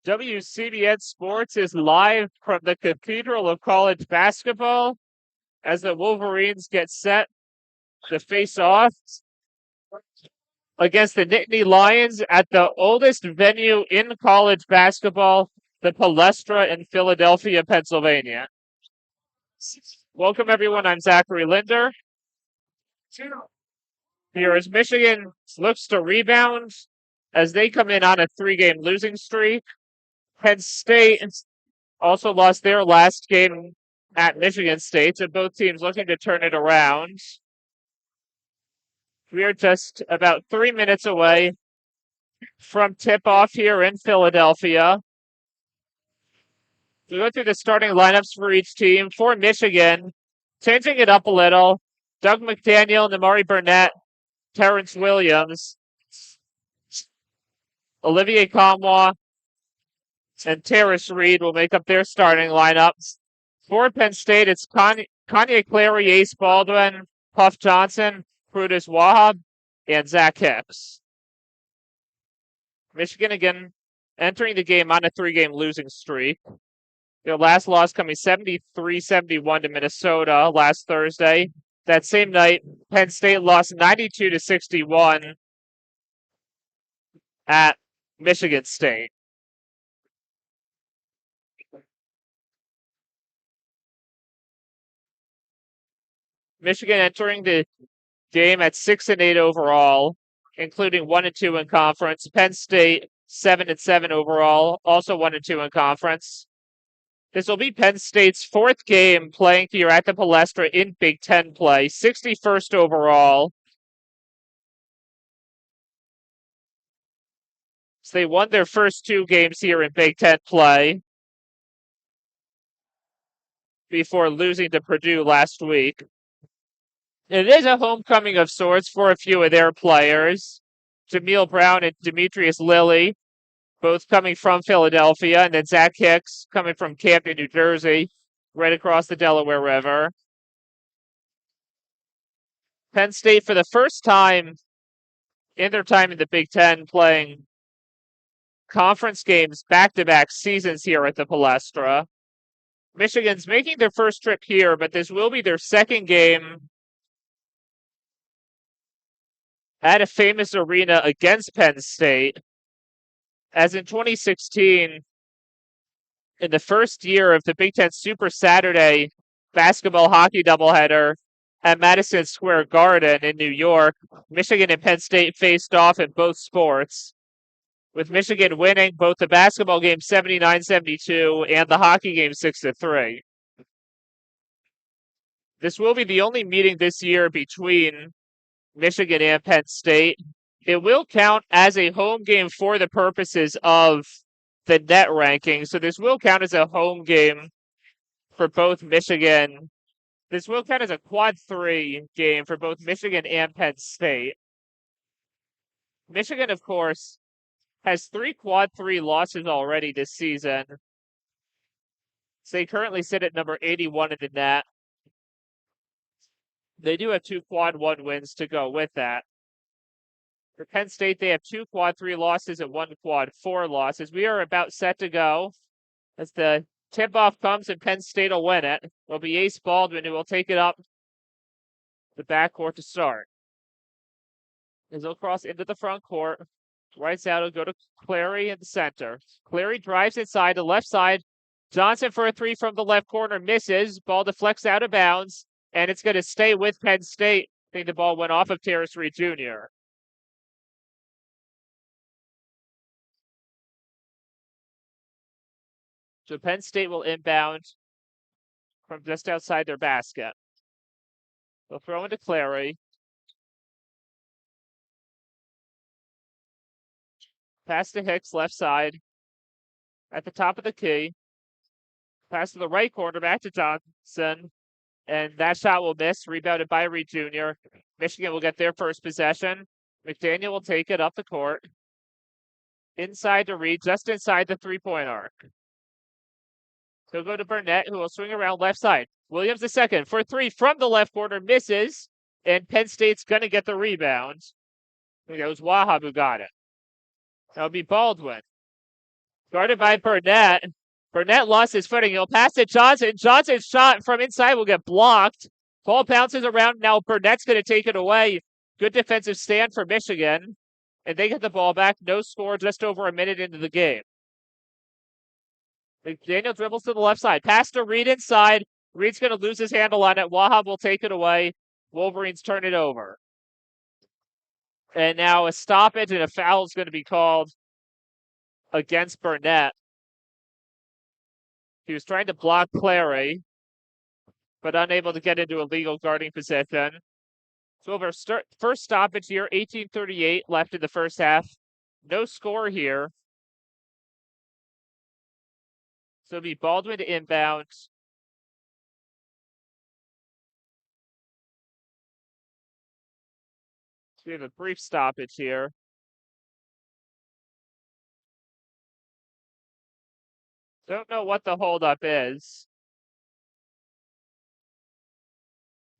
WCBN Sports is live from the Cathedral of College Basketball as the Wolverines get set to face off against the Nittany Lions at the oldest venue in college basketball, the Palestra in Philadelphia, Pennsylvania. Welcome, everyone. I'm Zachary Linder. Here is Michigan looks to rebound as they come in on a 3-game losing streak. Penn State also lost their last game at Michigan State, so both teams looking to turn it around. We are just about 3 minutes away from tip-off here in Philadelphia. We go through the starting lineups for each team. For Michigan, changing it up a little, Doug McDaniel, Namari Burnett, Terrence Williams, Olivier Comwa, and Terrace Reed will make up their starting lineups. For Penn State, it's Kanye Clary, Ace Baldwin, Puff Johnson, Prudis Wahab, and Zach Hicks. Michigan again entering the game on a 3-game losing streak. Their last loss coming 73-71 to Minnesota last Thursday. That same night, Penn State lost 92-61 at Michigan State. Michigan entering the game at 6-8 overall, including 1-2 in conference. Penn State 7-7 overall, also 1-2 in conference. This will be Penn State's 4th game playing here at the Palestra in Big Ten play, 61st overall. So they won their first 2 games here in Big Ten play before losing to Purdue last week. It is a homecoming of sorts for a few of their players. Jameel Brown and Demetrius Lilly, both coming from Philadelphia, and then Zach Hicks coming from Camden, New Jersey, right across the Delaware River. Penn State, for the first time in their time in the Big Ten, playing conference games back-to-back seasons here at the Palestra. Michigan's making their first trip here, but this will be their second game at a famous arena against Penn State. As in 2016, in the first year of the Big Ten Super Saturday basketball hockey doubleheader at Madison Square Garden in New York, Michigan and Penn State faced off in both sports, with Michigan winning both the basketball game 79-72 and the hockey game 6-3. This will be the only meeting this year between Michigan and Penn State. It will count as a home game for the purposes of the net ranking. So this will count as a home game for both Michigan. This will count as a quad 3 game for both Michigan and Penn State. Michigan, of course, has 3 quad 3 losses already this season. So they currently sit at number 81 in the net. They do have 2 quad 1 wins to go with that. For Penn State, they have 2 quad 3 losses and 1 quad 4 losses. We are about set to go as the tip-off comes and Penn State will win it. It'll be Ace Baldwin who will take it up the backcourt to start. As they'll cross into the front court, right side will go to Clary in the center. Clary drives inside the left side. Johnson for a 3 from the left corner, misses. Ball deflects out of bounds, and it's going to stay with Penn State. I think the ball went off of Terrace Reed Jr. So Penn State will inbound from just outside their basket. They'll throw into Clary. Pass to Hicks, left side. At the top of the key. Pass to the right corner, back to Johnson. And that shot will miss, rebounded by Reed Jr. Michigan will get their first possession. McDaniel will take it up the court. Inside to Reed, just inside the 3-point arc. He'll go to Burnett, who will swing around left side. Williams the second for 3 from the left corner, misses. And Penn State's going to get the rebound. I think that was Wahab who got it. That would be Baldwin. Guarded by Burnett. Burnett lost his footing. He'll pass to Johnson. Johnson's shot from inside will get blocked. Ball bounces around. Now Burnett's going to take it away. Good defensive stand for Michigan. And they get the ball back. No score just over a minute into the game. McDaniel dribbles to the left side. Pass to Reed inside. Reed's going to lose his handle on it. Wahab will take it away. Wolverines turn it over. And now a stoppage and a foul is going to be called against Burnett. He was trying to block Clary, but unable to get into a legal guarding position. So over first stoppage here, 18:38 left in the first half. No score here. So it'll be Baldwin to inbound. So we have a brief stoppage here. Don't know what the holdup is.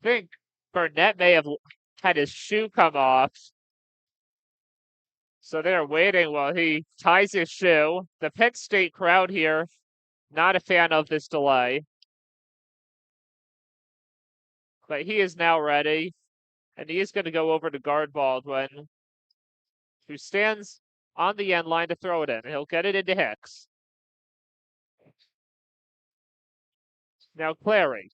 I think Burnett may have had his shoe come off. So they're waiting while he ties his shoe. The Penn State crowd here, not a fan of this delay. But he is now ready. And he is going to go over to guard Baldwin, who stands on the end line to throw it in. He'll get it into Hicks. Now Clary.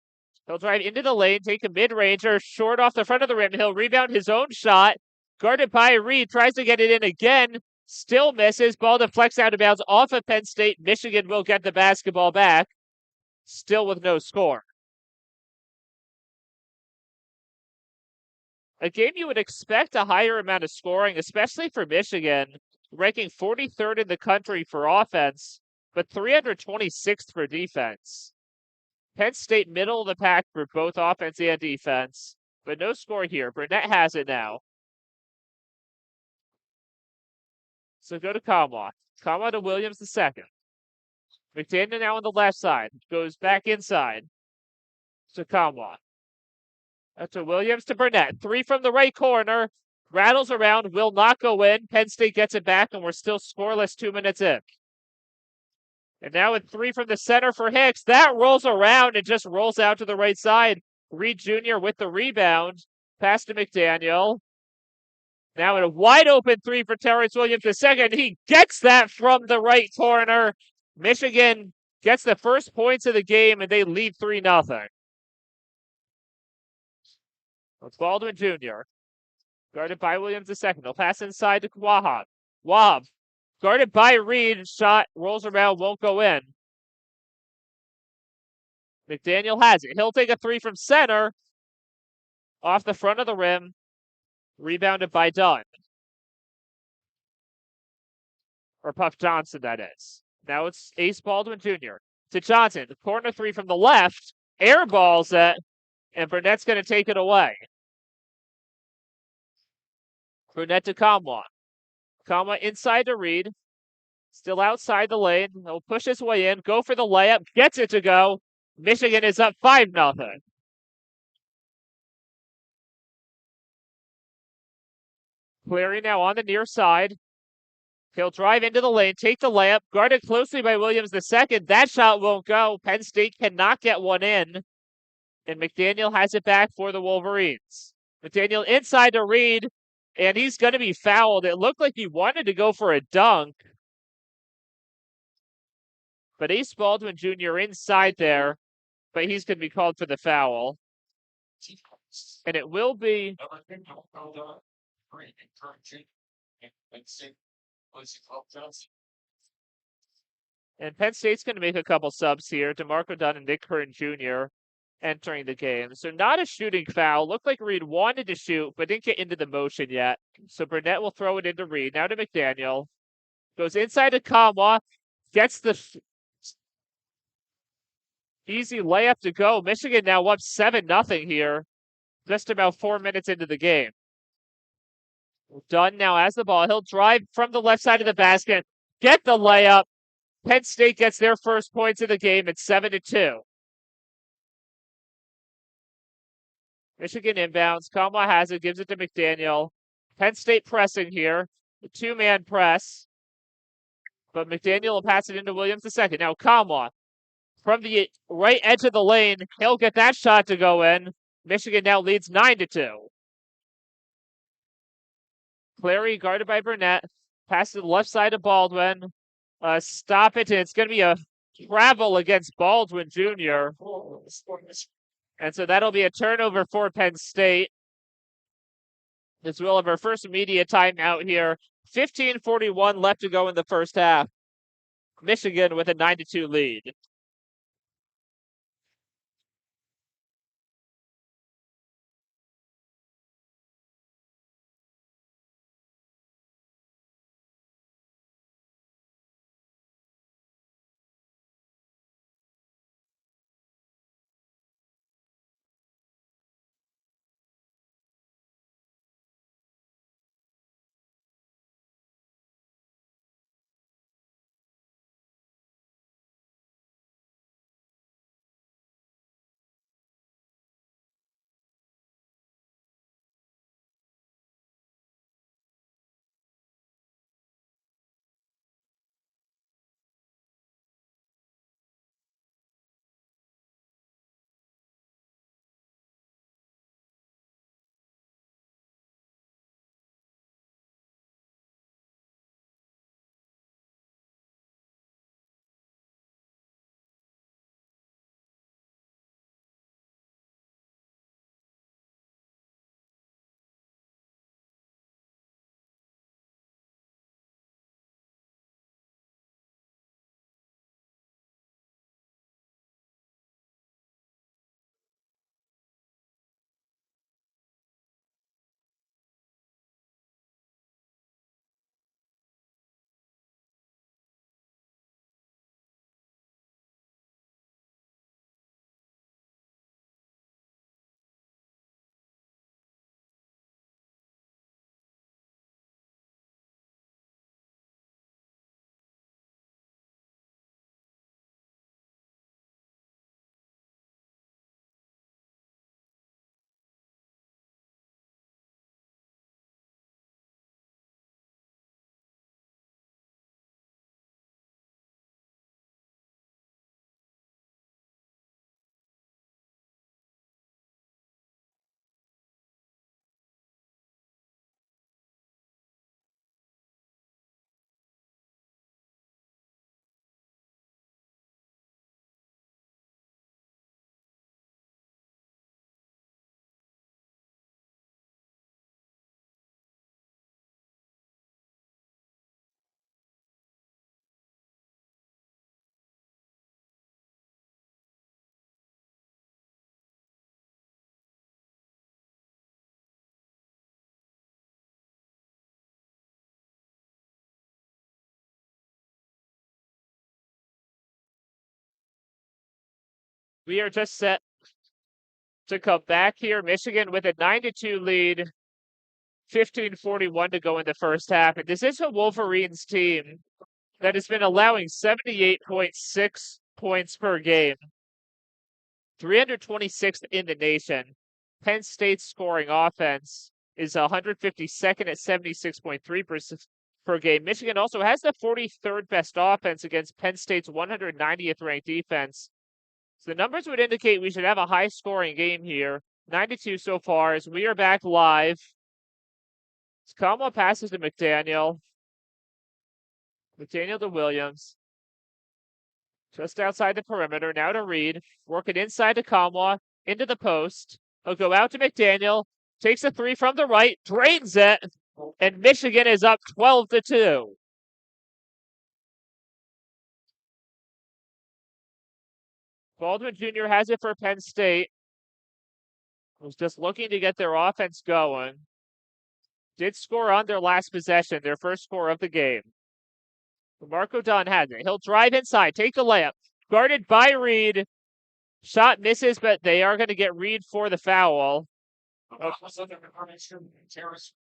He'll drive into the lane, take a mid-ranger, short off the front of the rim. He'll rebound his own shot. Guarded by Reed, tries to get it in again. Still misses. Ball deflects out of bounds off of Penn State. Michigan will get the basketball back. Still with no score. A game you would expect a higher amount of scoring, especially for Michigan, ranking 43rd in the country for offense, but 326th for defense. Penn State middle of the pack for both offense and defense, but no score here. Burnett has it now. So go to Kamwa. Kamwa to Williams the second. McDaniel now on the left side. Goes back inside to Kamwa. To Williams to Burnett. Three from the right corner. Rattles around. Will not go in. Penn State gets it back, and we're still scoreless 2 minutes in. And now with three from the center for Hicks. That rolls around and just rolls out to the right side. Reed Jr. with the rebound. Pass to McDaniel. Now in a wide open three for Terrence Williams the second. He gets that from the right corner. Michigan gets the first points of the game, and they lead 3-0. It's Baldwin Jr. Guarded by Williams II. He'll pass inside to Wahab. Wahab. Guarded by Reed. Shot rolls around, won't go in. McDaniel has it. He'll take a three from center. Off the front of the rim. Rebounded by Dunn. Or Puff Johnson, that is. Now it's Ace Baldwin Jr. to Johnson. The corner three from the left. Airballs it. And Burnett's going to take it away. Burnett to Kamwa. Kamwa inside to Reed. Still outside the lane. He'll push his way in. Go for the layup. Gets it to go. Michigan is up 5-0. Cleary now on the near side. He'll drive into the lane. Take the layup. Guarded closely by Williams II. That shot won't go. Penn State cannot get one in. And McDaniel has it back for the Wolverines. McDaniel inside to Reed, and he's going to be fouled. It looked like he wanted to go for a dunk. But Ace Baldwin Jr. inside there, but he's going to be called for the foul. And it will be... And Penn State's going to make a couple subs here. DeMarco Dunn and Nick Curran Jr. entering the game. So not a shooting foul. Looked like Reed wanted to shoot, but didn't get into the motion yet. So Burnett will throw it into Reed. Now to McDaniel. Goes inside to Kamwa. Gets the easy layup to go. Michigan now up 7-0 here. Just about 4 minutes into the game. Dunn now has the ball. He'll drive from the left side of the basket. Get the layup. Penn State gets their first points of the game at 7-2. Michigan inbounds. Kamwa has it, gives it to McDaniel. Penn State pressing here. The two-man press. But McDaniel will pass it into Williams the second. Now Kamwa from the right edge of the lane. He'll get that shot to go in. Michigan now leads 9-2. Clary guarded by Burnett. Pass to the left side of Baldwin. Stop it, and it's going to be a travel against Baldwin Jr. And so that'll be a turnover for Penn State. As we'll have our first immediate timeout here. 15:41 left to go in the first half. Michigan with a 9-2 lead. We are just set to come back here. Michigan with a 9-2 lead. 15:41 to go in the first half. And this is a Wolverines team that has been allowing 78.6 points per game. 326th in the nation. Penn State's scoring offense is 152nd at 76.3% per game. Michigan also has the 43rd best offense against Penn State's 190th ranked defense. So the numbers would indicate we should have a high scoring game here. 92 so far as we are back live. Kamwa passes to McDaniel. McDaniel to Williams. Just outside the perimeter. Now to Reed. Work it inside to Kamwa. Into the post. He'll go out to McDaniel. Takes a three from the right. Drains it. And Michigan is up 12-2. Baldwin Jr. has it for Penn State. Was just looking to get their offense going. Did score on their last possession, their first score of the game. Marco Dunn has it. He'll drive inside, take the layup. Guarded by Reed. Shot misses, but they are going to get Reed for the foul.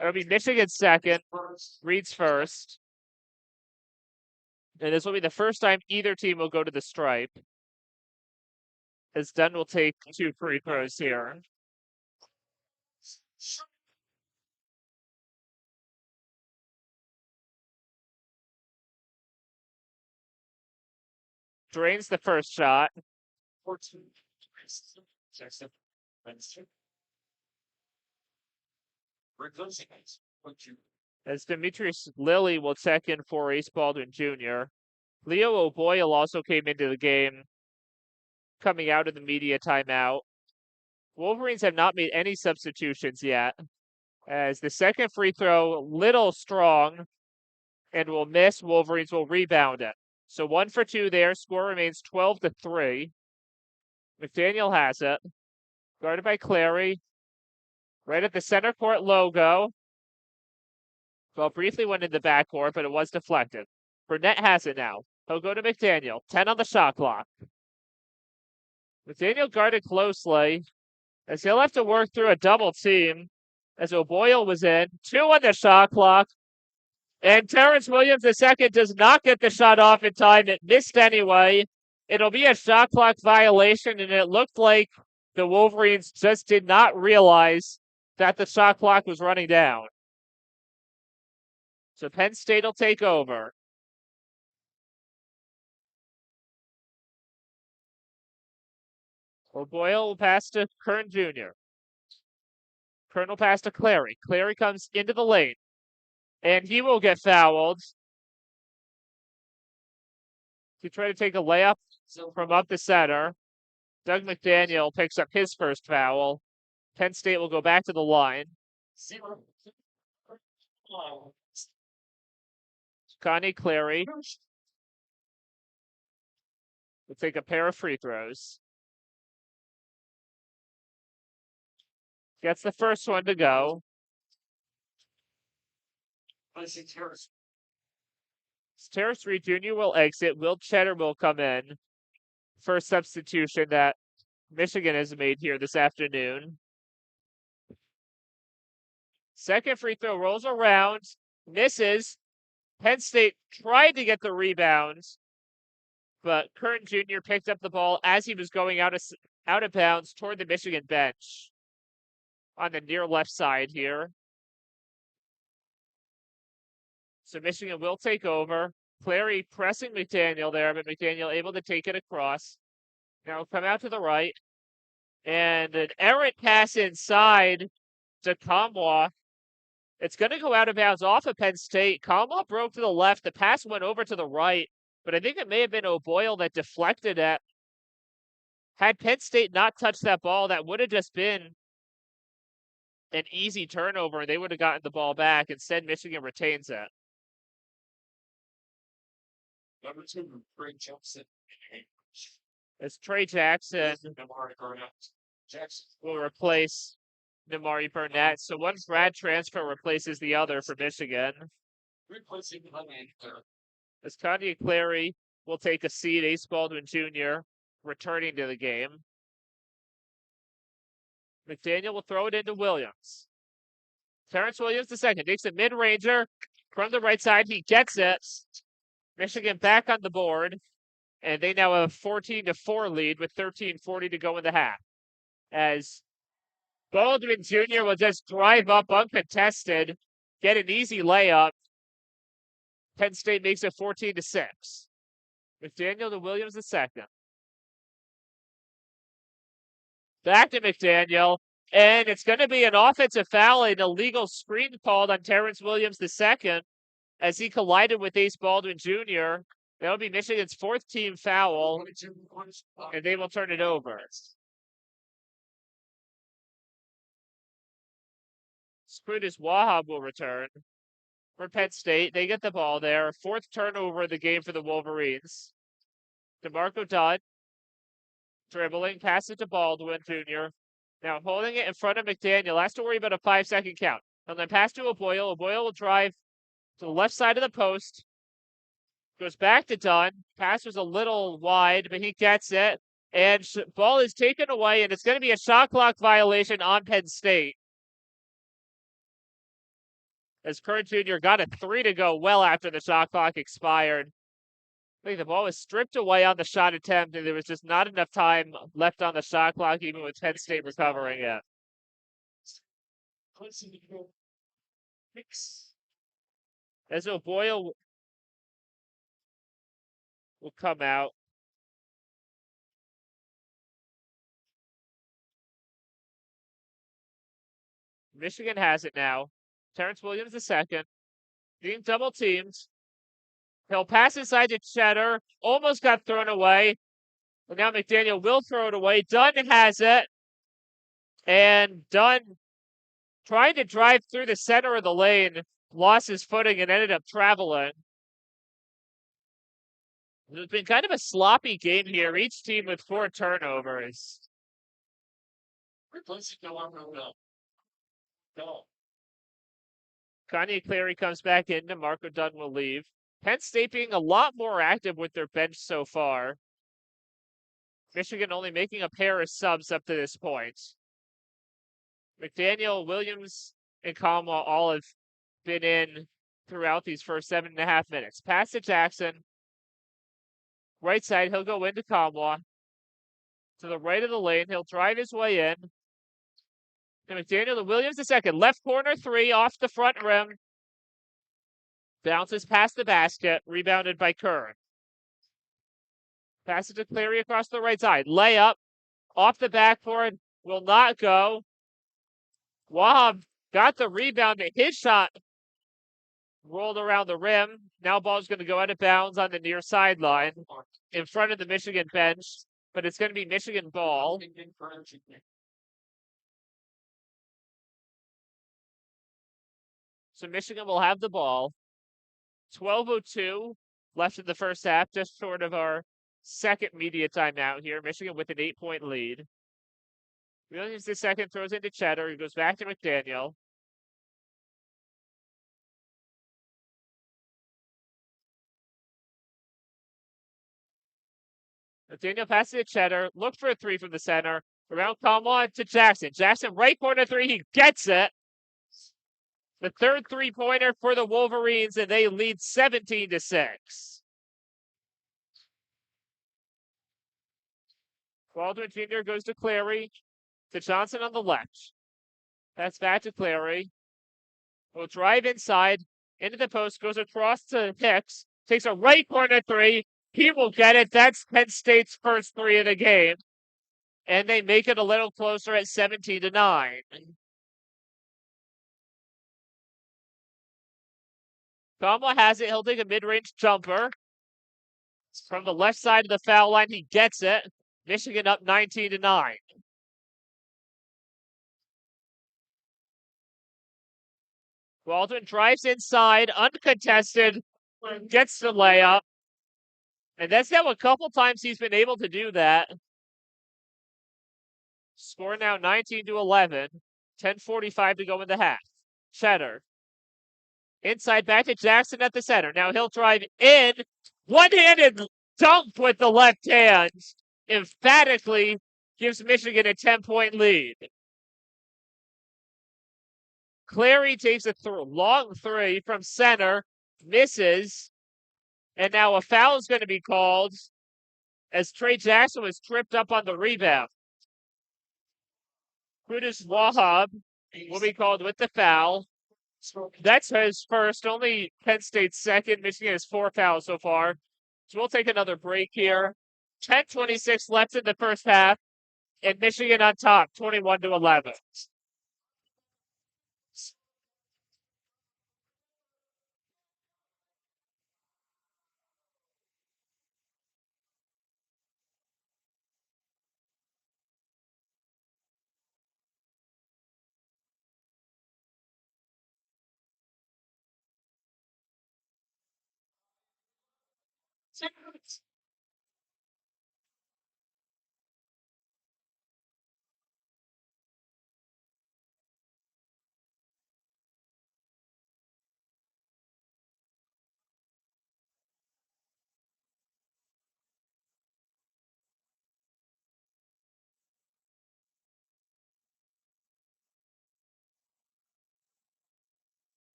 It'll be Michigan's second. Reed's first. And this will be the first time either team will go to the stripe. As Dunn will take 2 free throws here. drains the first shot. As Demetrius Lilly will check in for Ace Baldwin Jr. Leo O'Boyle also came into the game, coming out of the media timeout. Wolverines have not made any substitutions yet, as the second free throw, little strong, and will miss. Wolverines will rebound it. So 1 for 2 there. Score remains 12-3. McDaniel has it. Guarded by Clary. Right at the center court logo. Well, briefly went in the backcourt, but it was deflected. Burnett has it now. He'll go to McDaniel. 10 on the shot clock. McDaniel guarded closely, as he'll have to work through a double team, as O'Boyle was in. 2 on the shot clock. And Terrence Williams II does not get the shot off in time. It missed anyway. It'll be a shot clock violation, and it looked like the Wolverines just did not realize that the shot clock was running down. So Penn State will take over. O'Boyle will pass to Kern Jr. Kern will pass to Clary. Clary comes into the lane, and he will get fouled. He tried to take a layup from up the center. Doug McDaniel picks up his first foul. Penn State will go back to the line. Connie Clary will take a pair of free throws. Gets the first one to go. Terrace Reed Jr. will exit. Will Cheddar will come in. First substitution that Michigan has made here this afternoon. Second free throw rolls around. Misses. Penn State tried to get the rebound, but Kern Jr. picked up the ball as he was going out of bounds toward the Michigan bench on the near left side here. So Michigan will take over. Clary pressing McDaniel there, but McDaniel able to take it across. Now come out to the right. And an errant pass inside to Kamwa. It's going to go out of bounds off of Penn State. Kamwa broke to the left. The pass went over to the right, but I think it may have been O'Boyle that deflected it. Had Penn State not touched that ball, that would have just been an easy turnover, and they would have gotten the ball back. Instead, Michigan retains it. Number 2, Trey Jackson. As Trey Jackson will replace Namari Burnett. So one grad transfer replaces the other for Michigan. Replacing Linder. As Kanye Clary will take a seat, Ace Baldwin Jr. returning to the game. McDaniel will throw it into Williams. Terrence Williams II takes a mid-ranger from the right side. He gets it. Michigan back on the board, and they now have a 14-4 lead with 13:40 to go in the half. As Baldwin Jr. will just drive up uncontested, get an easy layup. Penn State makes it 14-6. McDaniel to Williams II. Back to McDaniel, and it's going to be an offensive foul, an illegal screen called on Terrence Williams II as he collided with Ace Baldwin Jr. That'll be Michigan's 4th team foul, and they will turn it over. Scrutus Wahab will return for Penn State. They get the ball there. 4th turnover of the game for the Wolverines. DeMarco Dunn dribbling, pass it to Baldwin Jr. Now holding it in front of McDaniel. Has to worry about a 5-second count. And then pass to O'Boyle. O'Boyle will drive to the left side of the post. Goes back to Dunn. Pass was a little wide, but he gets it. And ball is taken away, and it's going to be a shot clock violation on Penn State. As Kern Jr. got a 3 to go well after the shot clock expired. I think the ball was stripped away on the shot attempt, and there was just not enough time left on the shot clock, even with Penn State recovering it. As O'Boyle will come out. Michigan has it now. Terrence Williams the second. Being double teamed. He'll pass inside to Cheddar. Almost got thrown away. And now McDaniel will throw it away. Dunn has it. And Dunn, trying to drive through the center of the lane, lost his footing and ended up traveling. It's been kind of a sloppy game here. Each team with 4 turnovers. Replacing no. Kanye Clary comes back in. Marco Dunn will leave. Penn State being a lot more active with their bench so far. Michigan only making a pair of subs up to this point. McDaniel, Williams, and Kamwa all have been in throughout these first 7.5 minutes. Pass to Jackson. Right side, he'll go into Kamwa. To the right of the lane, he'll drive his way in. And McDaniel to Williams the second. Left corner 3 off the front rim. Bounces past the basket. Rebounded by Kern. Pass it to Clary across the right side. Layup. Off the backboard. Will not go. Wahab got the rebound. His shot rolled around the rim. Now ball's going to go out of bounds on the near sideline in front of the Michigan bench. But it's going to be Michigan ball. So Michigan will have the ball. 12:02 left in the first half, just short of our second media timeout here. Michigan with an 8-point lead. Williams the second throws into Cheddar. He goes back to McDaniel. McDaniel passes to Cheddar. Look for a 3 from the center. Around Kamwa to Jackson. Jackson right corner 3. He gets it. The third 3-pointer for the Wolverines, and they lead 17-6. Baldwin Jr. goes to Clary. To Johnson on the left. That's back to Clary. Will drive inside. Into the post. Goes across to Hicks. Takes a right corner 3. He will get it. That's Penn State's first 3 of the game. And they make it a little closer at 17-9. Kamwa has it. He'll take a mid-range jumper. From the left side of the foul line, he gets it. Michigan up 19-9. Baldwin drives inside, uncontested, gets the layup. And that's now a couple times he's been able to do that. Score now 19-11. 10:45 to go in the half. Cheddar. Inside back to Jackson at the center. Now he'll drive in. One-handed dunk with the left hand. Emphatically gives Michigan a 10-point lead. Clary takes a long 3 from center. Misses. And now a foul is going to be called as Trey Jackson was tripped up on the rebound. Kudus Wahab will be called with the foul. That's his first, only Penn State's second. Michigan has 4 fouls so far. So we'll take another break here. 10:26 left in the first half. And Michigan on top, 21-11.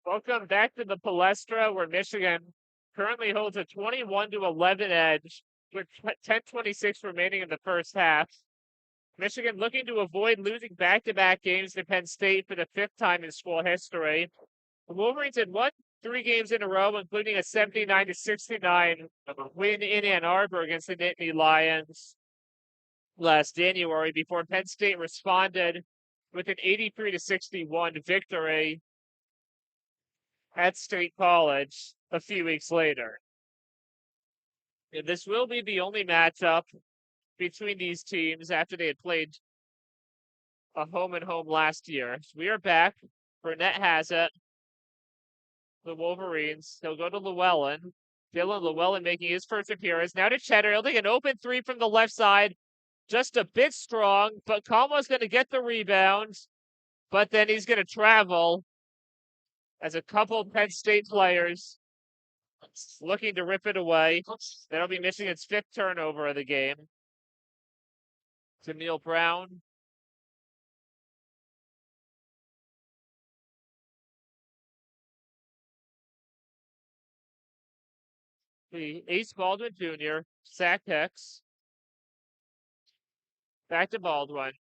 Welcome back to the Palestra, where Michigan currently holds a 21-11 edge with 10:26 remaining in the first half. Michigan looking to avoid losing back-to-back games to Penn State for the fifth time in school history. The Wolverines had won 3 games in a row, including a 79-69 win in Ann Arbor against the Nittany Lions last January, before Penn State responded with an 83-61 victory at State College a few weeks later. And this will be the only matchup between these teams after they had played a home and home last year. So we are back. Burnett has it. The Wolverines. He'll go to Llewellyn. Dylan Llewellyn making his first appearance. Now to Cheddar. He'll take an open 3 from the left side. Just a bit strong, but Calmo's going to get the rebound. But then he's going to travel as a couple Penn State players looking to rip it away. That'll be Michigan's 5th turnover of the game. To Neil Brown. The Ace Baldwin Jr., Zach Hicks. Back to Baldwin.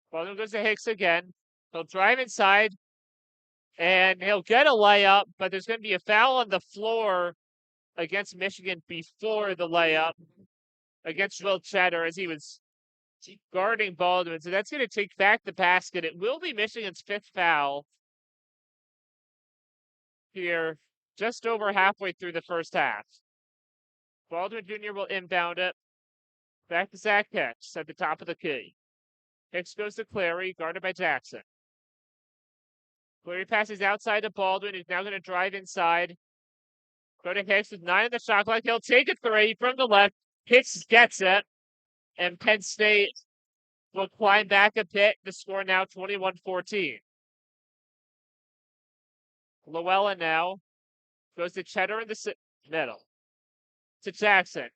Baldwin goes to Hicks again. He'll drive inside, and he'll get a layup, but there's going to be a foul on the floor against Michigan before the layup against Will Cheddar as he was guarding Baldwin. So that's going to take back the basket. It will be Michigan's 5th foul here, just over halfway through the first half. Baldwin Jr. will inbound it. Back to Zach Hicks at the top of the key. Hicks goes to Clary, guarded by Jackson. Clary passes outside to Baldwin, who's now going to drive inside. Go to Hicks with 9 in the shot clock. He'll take a 3 from the left. Hicks gets it. And Penn State will climb back a bit. The score now 21-14. Llewellyn now goes to Cheddar in the middle. To Jackson.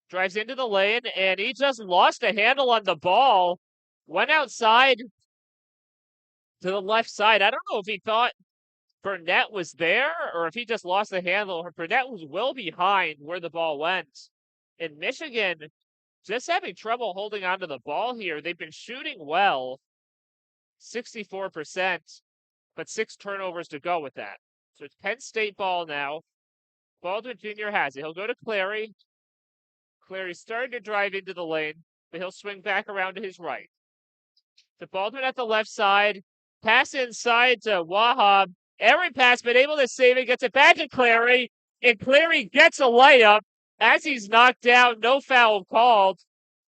Drives into the lane, and he just lost a handle on the ball. Went outside to the left side. I don't know if he thought Burnett was there or if he just lost the handle. Burnett was well behind where the ball went. And Michigan just having trouble holding onto the ball here. They've been shooting well, 64%, but 6 turnovers to go with that. So it's Penn State ball now. Baldwin Jr. has it. He'll go to Clary. Clary's starting to drive into the lane, but he'll swing back around to his right. To Baldwin at the left side. Pass inside to Wahab. Errant pass, but able to save it. Gets it back to Clary. And Clary gets a layup as he's knocked down. No foul called.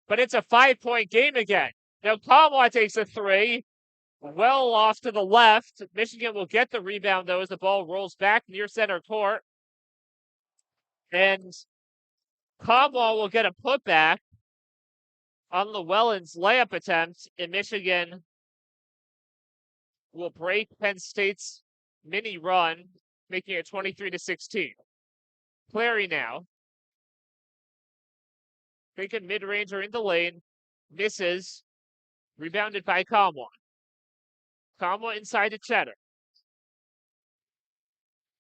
But it's a 5-point game again. Now Kamwa takes a 3. Well off to the left. Michigan will get the rebound, though, as the ball rolls back near center court. And Kamwa will get a putback on Llewellyn's layup attempt, and Michigan will break Penn State's mini run, making it 23-16. Clary now. Thinking mid-ranger in the lane. Misses. Rebounded by Kamwa. Kamwa inside to Cheddar.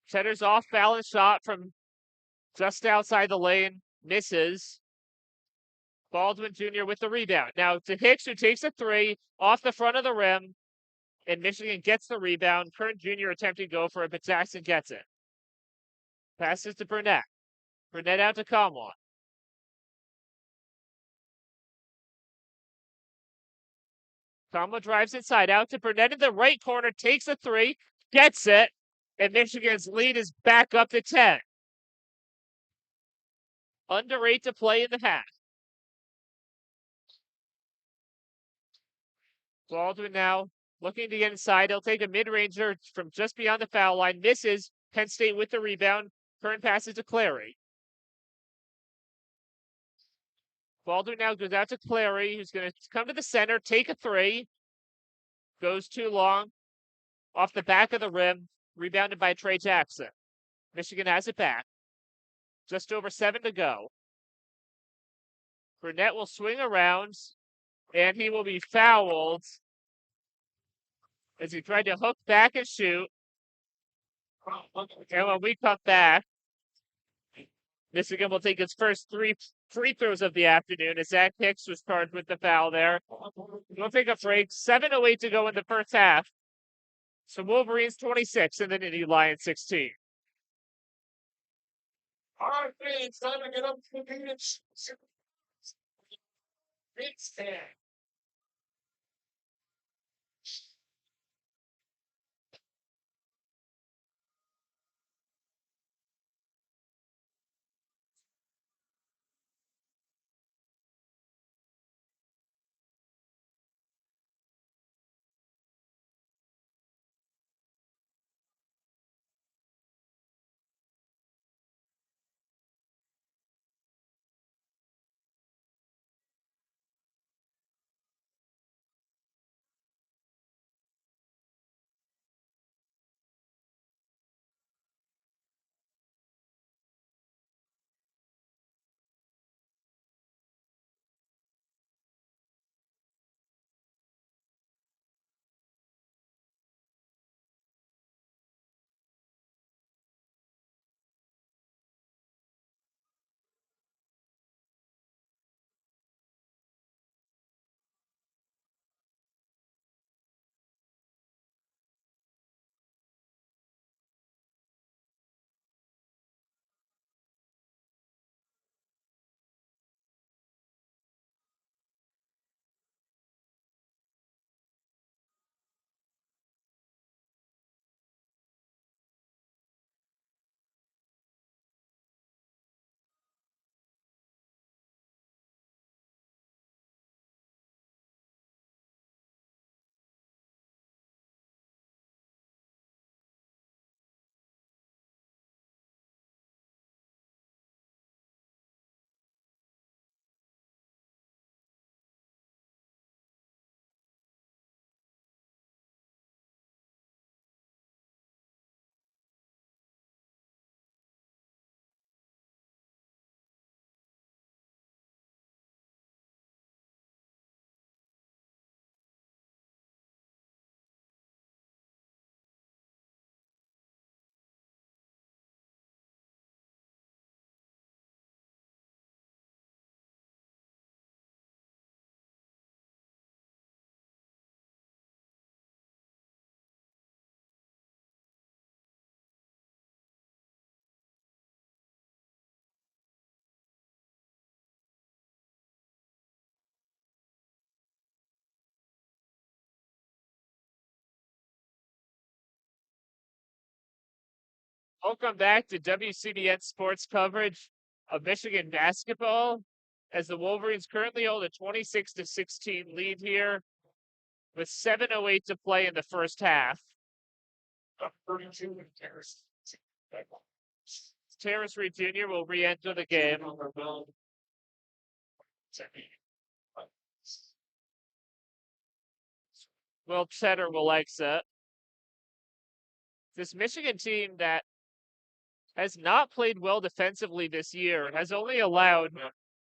Cheddar's off-balance shot from just outside the lane. Misses. Baldwin Jr. with the rebound. Now to Hicks, who takes a 3 off the front of the rim. And Michigan gets the rebound. Kern Jr. attempting to go for it, but Jackson gets it. Passes to Burnett. Burnett out to Kamwa. Kamwa drives inside out to Burnett in the right corner. Takes a 3. Gets it. And Michigan's lead is back up to 10. Under 8 to play in the half. Baldwin now looking to get inside. He'll take a mid-ranger from just beyond the foul line. Misses. Penn State with the rebound. Current passes to Clary. Baldwin now goes out to Clary, who's going to come to the center, take a 3. Goes too long. Off the back of the rim. Rebounded by Trey Jackson. Michigan has it back. Just over 7 to go. Burnett will swing around, and he will be fouled as he tried to hook back and shoot. And when we come back, Michigan will take its first 3 free throws of the afternoon as Zach Hicks was charged with the foul there. We'll take a break. 7:08 to go in the first half. So Wolverines 26 and the Nittany Lions 16. All right, fans, time to get up to the beach. It's time. Welcome back to WCBN Sports coverage of Michigan basketball as the Wolverines currently hold a 26-16 lead here with 7:08 to play in the first half. 32 and Terrace. Terrace Reed Jr. will re-enter the game. Will Cheddar will exit. This Michigan team that has not played well defensively this year has only allowed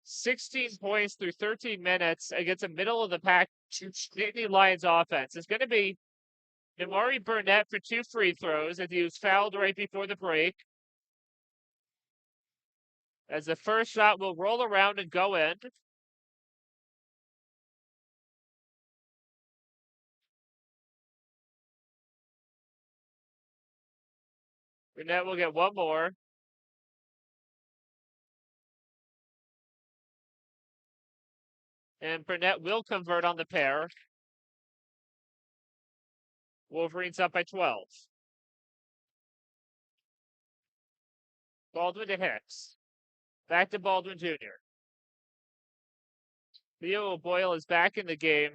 16 points through 13 minutes against a middle of the pack Nittany Lions offense. It's going to be Damari Burnett for 2 free throws as he was fouled right before the break. As the first shot will roll around and go in. Burnett will get one more. And Burnett will convert on the pair. Wolverines up by 12. Baldwin to Hicks. Back to Baldwin Jr. Theo Boyle is back in the game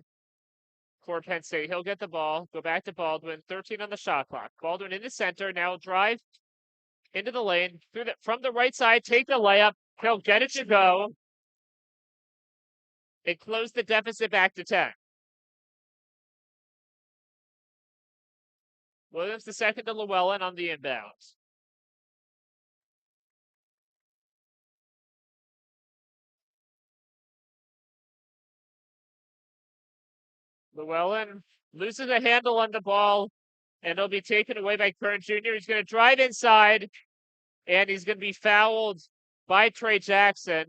for Penn State. He'll get the ball, go back to Baldwin, 13 on the shot clock. Baldwin in the center, now drive into the lane, from the right side, take the layup. He'll get it to go. It closed the deficit back to 10. Williams the second to Llewellyn on the inbounds. Llewellyn loses a handle on the ball, and it'll be taken away by Kern Jr. He's going to drive inside, and he's going to be fouled by Trey Jackson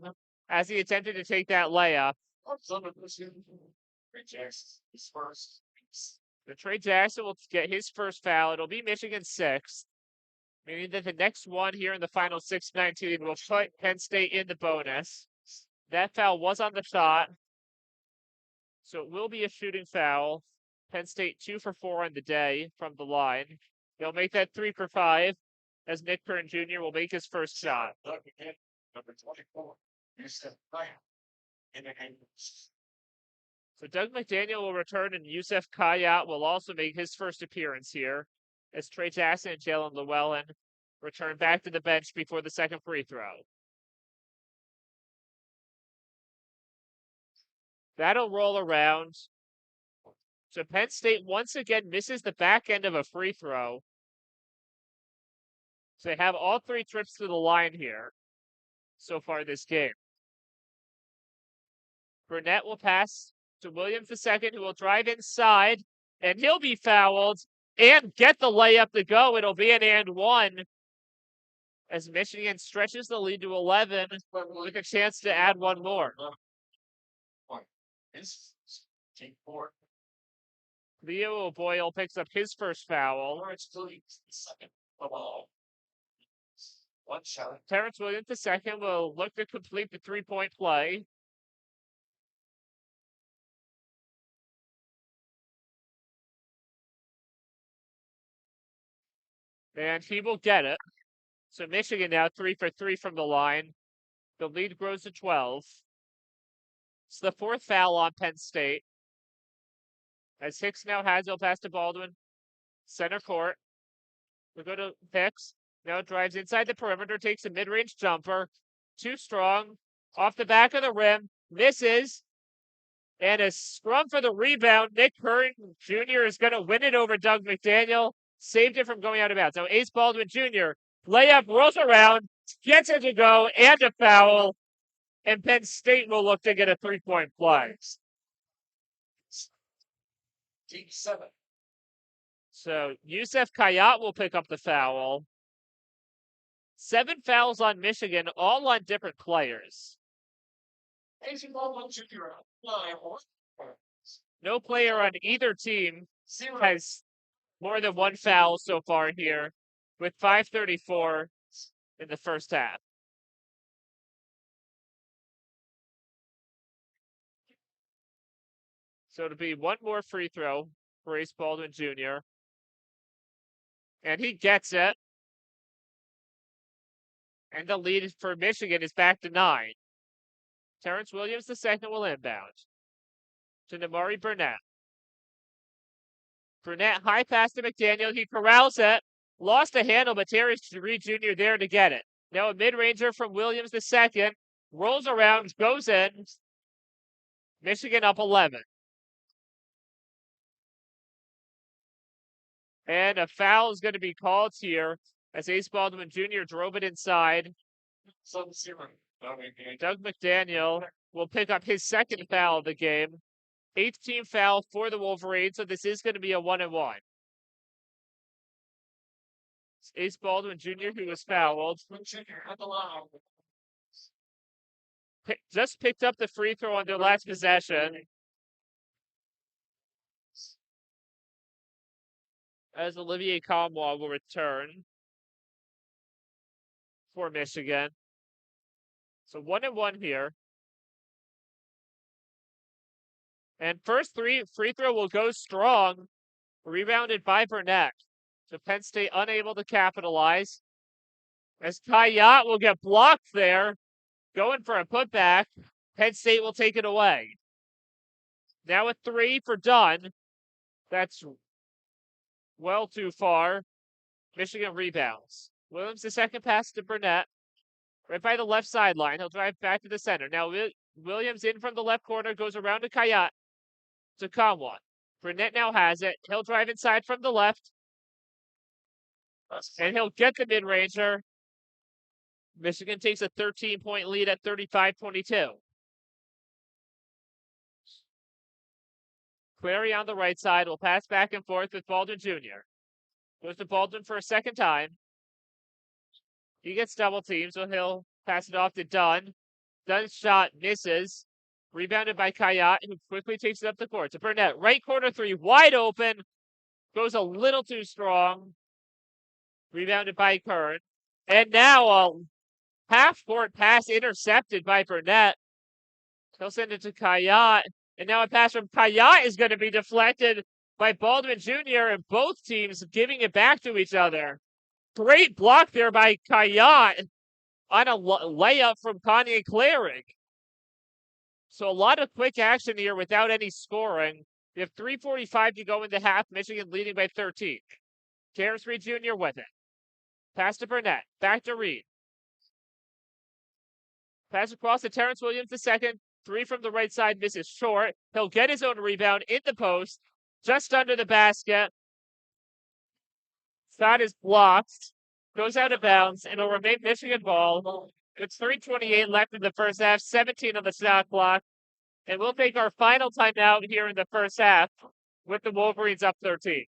as he attempted to take that layup. Trey Jackson is first. The Trey Jackson will get his first foul. It'll be Michigan's sixth, meaning that the next one here in the final 6:19 will put Penn State in the bonus. That foul was on the shot, so it will be a shooting foul. Penn State 2 for 4 on the day from the line. They'll make that 3 for 5 as Nick Kern Jr. will make his first shot. Number 24. Yusef Kayat. In the angles. So Doug McDaniel will return, and Yusef Kayat will also make his first appearance here as Trey Jackson and Jalen Llewellyn return back to the bench before the second free throw. That'll roll around. So Penn State once again misses the back end of a free throw. So they have all 3 trips to the line here so far this game. Burnett will pass to Williams II, who will drive inside, and he'll be fouled and get the layup to go. It'll be an and one as Michigan stretches the lead to 11 with a chance to add one more. Take 4. Leo O'Boyle picks up his first foul. Lawrence Williams II. The ball. One shot. Terrence Williams II will look to complete the 3-point play. And he will get it. So Michigan now 3 for 3 from the line. The lead grows to 12. It's the 4th foul on Penn State. As Hicks now has, he'll pass to Baldwin. Center court. We'll go to Hicks. Now drives inside the perimeter, takes a mid-range jumper. Too strong. Off the back of the rim. Misses. And a scrum for the rebound. Nick Kern Jr. is going to win it over Doug McDaniel. Saved it from going out of bounds. So Ace Baldwin Jr. layup rolls around, gets it to go, and a foul. And Penn State will look to get a 3-point play. Team 7. So Yusef Kayat will pick up the foul. 7 fouls on Michigan, all on different players. Ace Baldwin Jr. 9 points. No player on either team 0. has more than 1 foul so far here, with 5:34 in the first half. So it'll be one more free throw for Ace Baldwin Jr. And he gets it. And the lead for Michigan is back to 9. Terrence Williams II will inbound to Namari Burnett. Burnett high pass to McDaniel. He corrals it. Lost a handle, but Terry Reed Jr. there to get it. Now a mid-ranger from Williams II. Rolls around, goes in. Michigan up 11. And a foul is going to be called here as Ace Baldwin Jr. drove it inside. 7-0. Doug McDaniel will pick up his second foul of the game. 8th team foul for the Wolverines, so this is going to be a 1-and-1. It's Ace Baldwin Jr. who was fouled. Just picked up the free throw on their last possession. As Olivier Comwa will return for Michigan. So 1-and-1 here. And first free throw will go strong. Rebounded by Burnett. So Penn State unable to capitalize. As Kayat will get blocked there. Going for a putback. Penn State will take it away. Now a 3 for Dunn. That's well too far. Michigan rebounds. Williams the second pass to Burnett. Right by the left sideline. He'll drive back to the center. Now Williams in from the left corner. Goes around to Kayat. To Kamwa. Burnett now has it. He'll drive inside from the left. And he'll get the mid-ranger. Michigan takes a 13-point lead at 35-22. Clary on the right side will pass back and forth with Baldwin Jr. Goes to Baldwin for a second time. He gets double teamed, so he'll pass it off to Dunn. Dunn's shot misses. Rebounded by Kayat, who quickly takes it up the court to Burnett. Right corner three, wide open. Goes a little too strong. Rebounded by Kern. And now a half-court pass intercepted by Burnett. He'll send it to Kayat. And now a pass from Kayat is going to be deflected by Baldwin Jr. and both teams giving it back to each other. Great block there by Kayat on a layup from Kanye Clarig. So a lot of quick action here without any scoring. You have 3:45 to go in the half. Michigan leading by 13. Terrence Reed Jr. with it. Pass to Burnett. Back to Reed. Pass across to Terrence Williams the second. Three from the right side misses short. He'll get his own rebound in the post. Just under the basket. Shot is blocked. Goes out of bounds. And it'll remain Michigan ball. It's 3:28 left in the first half. 17 on the shot clock. And we'll take our final timeout here in the first half with the Wolverines up 13.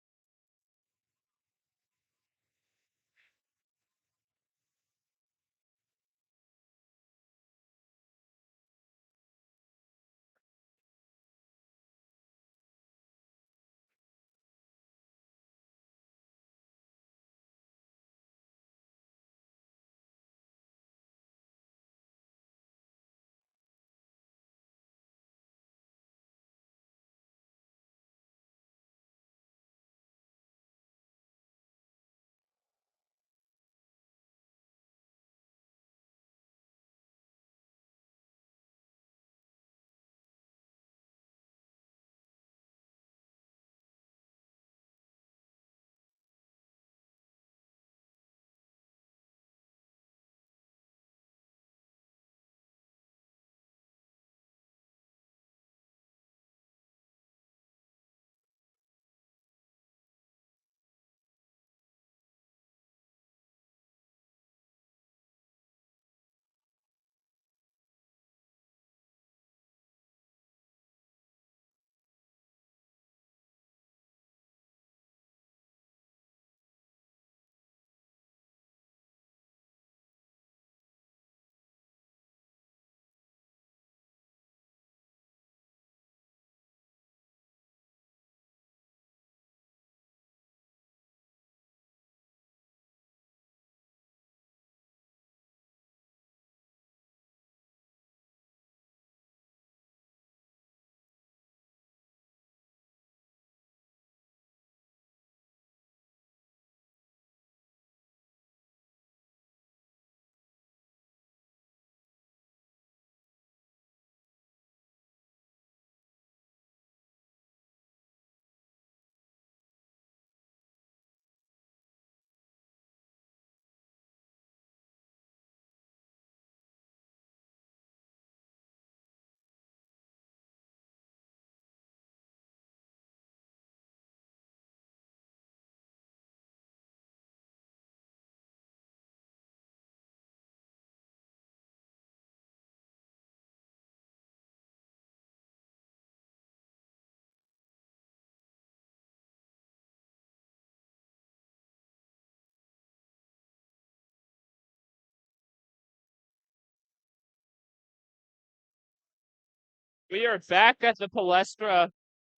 We are back at the Palestra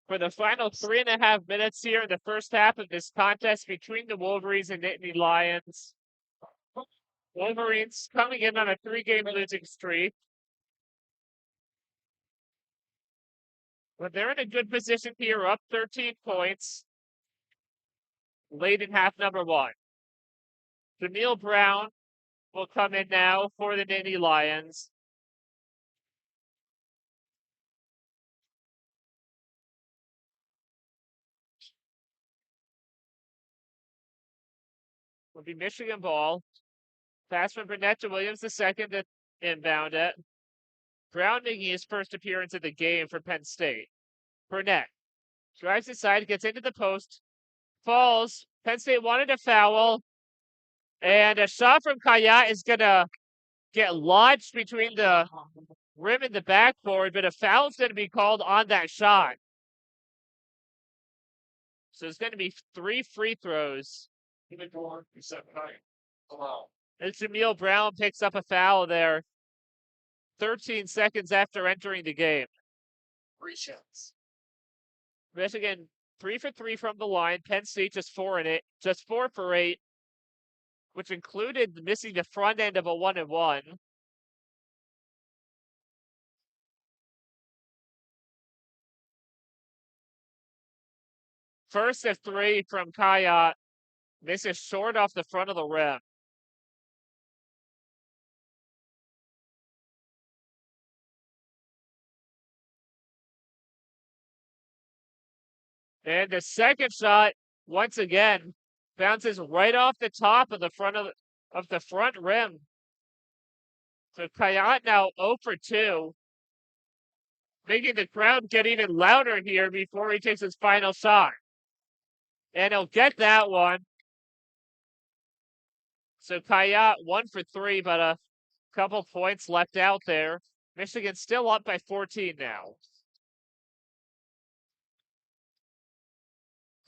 for the final 3.5 minutes here in the first half of this contest between the Wolverines and Nittany Lions. Wolverines coming in on a 3-game losing streak. But they're in a good position here, up 13 points late in half number one. Jameel Brown will come in now for the Nittany Lions. Will be Michigan ball. Pass from Burnett to Williams the second to inbound it. Brown making his first appearance of the game for Penn State. Burnett drives inside, gets into the post, falls. Penn State wanted a foul. And a shot from Kayat is going to get lodged between the rim and the backboard, but a foul is going to be called on that shot. So it's going to be 3 free throws. Even more, you said right. Hello. And Jameel Brown picks up a foul there 13 seconds after entering the game. 3 shots. Michigan 3 for 3 from the line. Penn State just 4 for 8, which included missing the front end of a 1-and-1. First of 3 from Kayat. Misses short off the front of the rim. And the second shot, once again, bounces right off the top of the front rim. So Kayat now 0 for 2, making the crowd get even louder here before he takes his final shot. And he'll get that one. So Kayat 1 for 3, but a couple points left out there. Michigan still up by 14 now.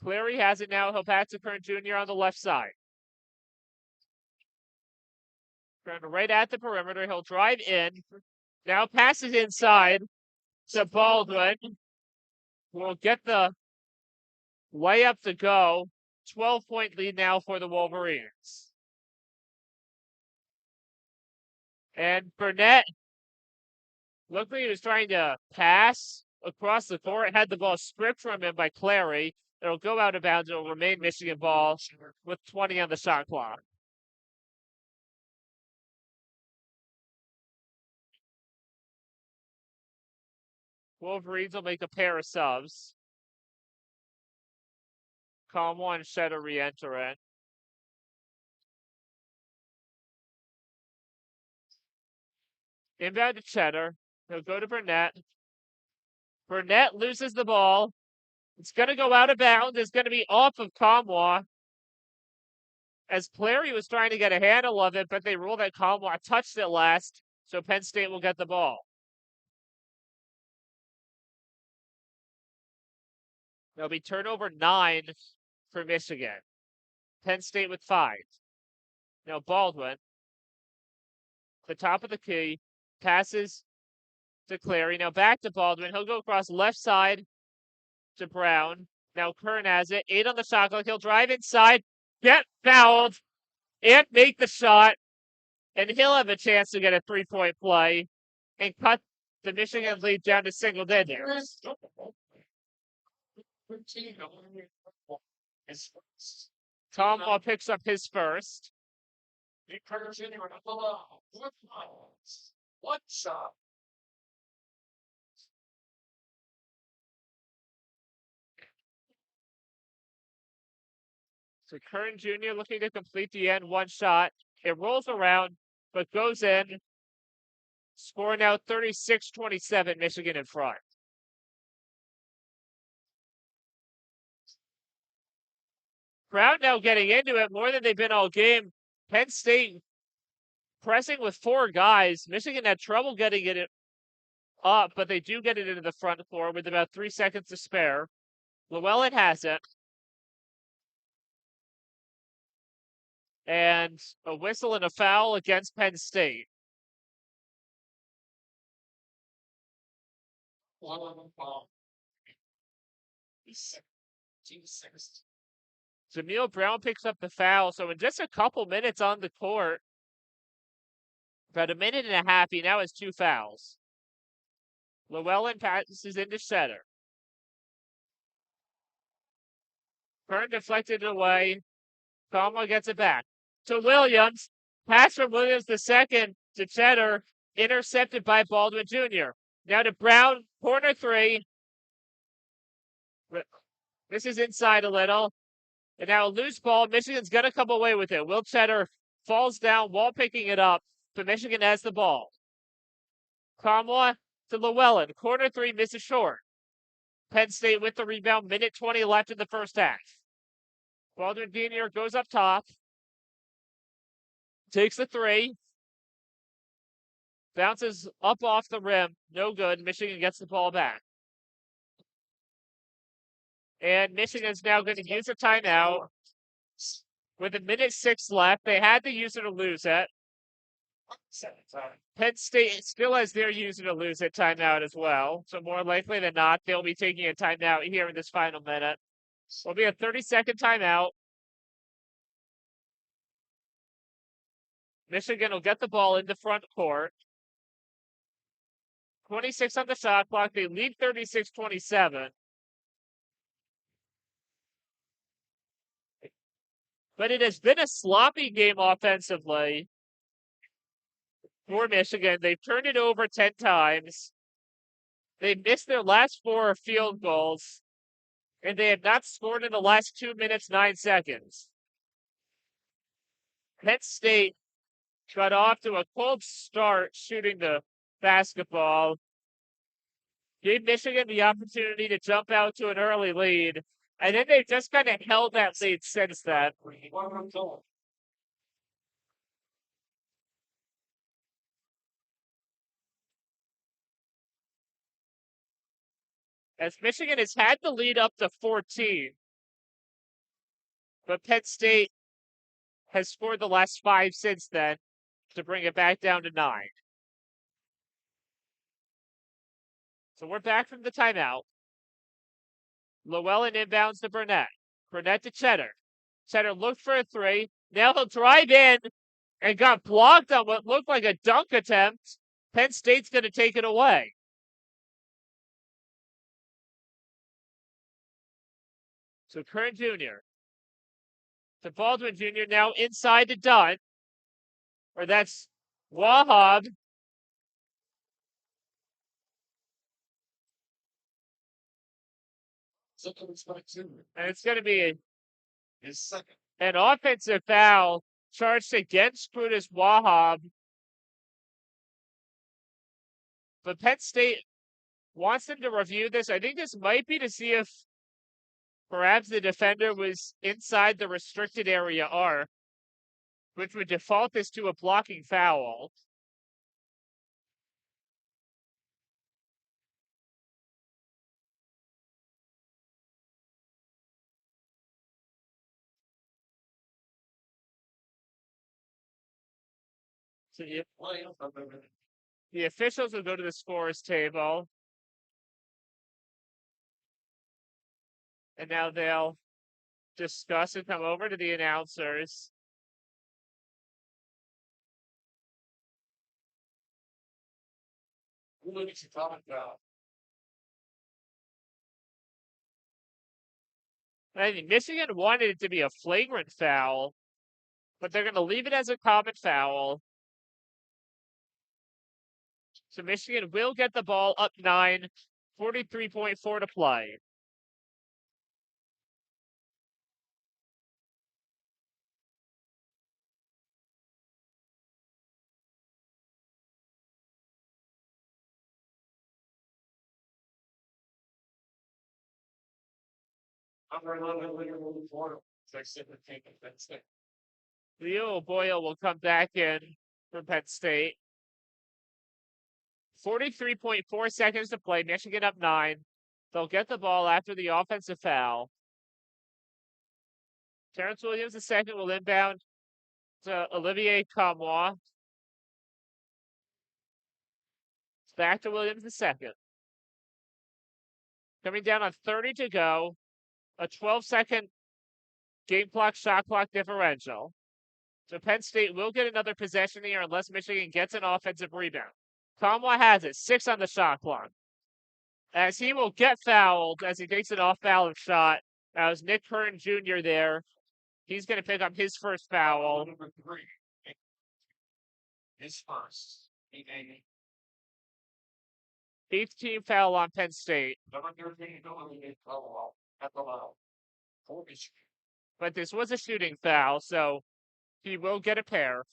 Clary has it now. He'll pass to Kern Jr. on the left side. Kern right at the perimeter. He'll drive in. Now passes inside to Baldwin. We'll get the layup to go. 12-point lead now for the Wolverines. And Burnett looked like he was trying to pass across the court. Had the ball stripped from him by Clary. It'll go out of bounds. It'll remain Michigan ball with 20 on the shot clock. Wolverines will make a pair of subs. Como and Shetter re-enter in. Inbound to Cheddar. He'll go to Burnett. Burnett loses the ball. It's going to go out of bounds. It's going to be off of Kamwa. As Clary was trying to get a handle of it, but they ruled that Kamwa touched it last, so Penn State will get the ball. There'll be turnover 9 for Michigan. Penn State with 5. Now Baldwin, the top of the key, passes to Clary. Now back to Baldwin. He'll go across left side to Brown. Now Kern has it. 8 on the shot clock. He'll drive inside, get fouled, and make the shot. And he'll have a chance to get a 3-point play and cut the Michigan lead down to single digits. Tombaugh picks up his first. One shot. So Kern Jr. looking to complete the end one shot. It rolls around, but goes in. Score now 36-27, Michigan in front. Crowd now getting into it more than they've been all game. Penn State pressing with 4 guys. Michigan had trouble getting it up, but they do get it into the front floor with about 3 seconds to spare. Llewellyn has it. And a whistle and a foul against Penn State. Jameel Brown picks up the foul. So in just a couple minutes on the court, about a minute and a half, he now has 2 fouls. Llewellyn passes into Shetter. Kern deflected it away. Como gets it back to Williams. Pass from Williams the second to Cheddar. Intercepted by Baldwin Jr. Now to Brown. Corner 3. This is inside a little. And now a loose ball. Michigan's going to come away with it. Will Cheddar falls down while picking it up, but Michigan has the ball. Como to Llewellyn. Corner 3 misses short. Penn State with the rebound. Minute 20 left in the first half. Baldwin Jr. goes up top. Takes the 3. Bounces up off the rim. No good. Michigan gets the ball back. And Michigan is now going to use a timeout. With 1:06 left, they had to use it to lose it. Penn State still has their user to lose it timeout as well. So more likely than not, they'll be taking a timeout here in this final minute. Will be a 30-second timeout. Michigan will get the ball in the front court. 26 on the shot clock. They lead 36-27. But it has been a sloppy game offensively for Michigan. They've turned it over 10 times. They've missed their last 4 field goals. And they have not scored in the last 2 minutes, 9 seconds. Penn State got off to a cold start shooting the basketball. Gave Michigan the opportunity to jump out to an early lead. And then they've just kind of held that lead since then. As Michigan has had the lead up to 14. But Penn State has scored the last 5 since then to bring it back down to 9. So we're back from the timeout. Llewellyn inbounds to Burnett. Burnett to Cheddar. Cheddar looked for a 3. Now he'll drive in and got blocked on what looked like a dunk attempt. Penn State's going to take it away. So Kern Jr. to Baldwin Jr. now inside to Dunn. Or that's Wahab. And it's going to be an offensive foul charged against Brutus Wahab. But Penn State wants them to review this. I think this might be to see if perhaps the defender was inside the restricted area arc, which would default this to a blocking foul. So the officials will go to the scores table. And now they'll discuss and come over to the announcers. I think Michigan wanted it to be a flagrant foul, but they're going to leave it as a common foul. So Michigan will get the ball up 9, 43.4 to play. Leo Boyle will come back in for Penn State. 43.4 seconds to play. Michigan up 9. They'll get the ball after the offensive foul. Terrence Williams II will inbound to Olivier Camois. Back to Williams II. Coming down on 30 to go. A 12-second game clock, shot clock differential. So Penn State will get another possession here unless Michigan gets an offensive rebound. Camois has it, 6 on the shot clock. As he will get fouled as he takes an off-balance shot. That was Nick Kern Jr. there. He's going to pick up his first foul. Number 3. His first. 8th team foul on Penn State. Number 13, at the level. But this was a shooting foul, so he will get a pair.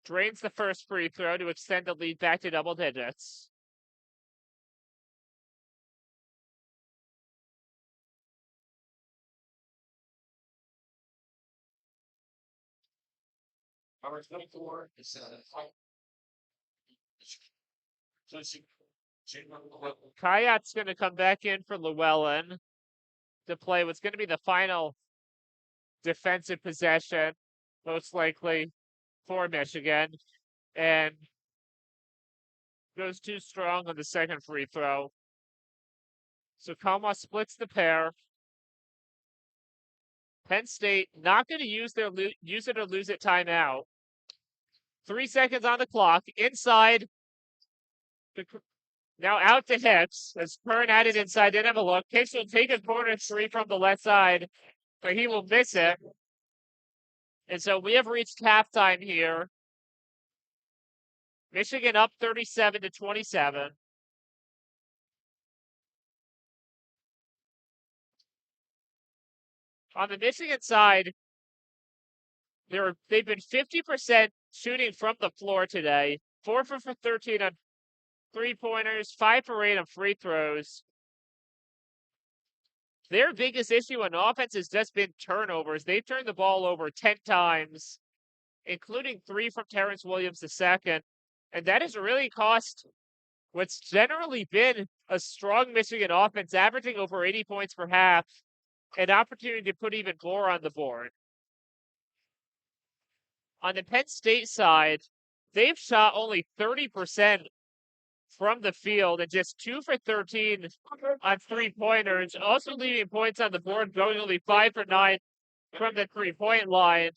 Drains the first free throw to extend the lead back to double digits. Number 24 is Kayat's going to come back in for Llewellyn to play what's going to be the final defensive possession, most likely for Michigan, and goes too strong on the second free throw. So Como splits the pair. Penn State not going to use their use it or lose it timeout. 3 seconds on the clock. Inside. Now out to Hicks as Kern had it inside. Didn't have a look. Hicks will take a corner three from the left side, but he will miss it. And so we have reached halftime here. Michigan up 37-27. On the Michigan side, they've been 50% shooting from the floor today. 4 for 13 on 3-pointers, 5 for 8 on free throws. Their biggest issue on offense has just been turnovers. They've turned the ball over 10 times, including 3 from Terrence Williams II. And that has really cost what's generally been a strong Michigan offense, averaging over 80 points per half, an opportunity to put even more on the board. On the Penn State side, they've shot only 30% from the field and just 2 for 13 on 3-pointers, also leaving points on the board, going only 5 for 9 from the 3-point line.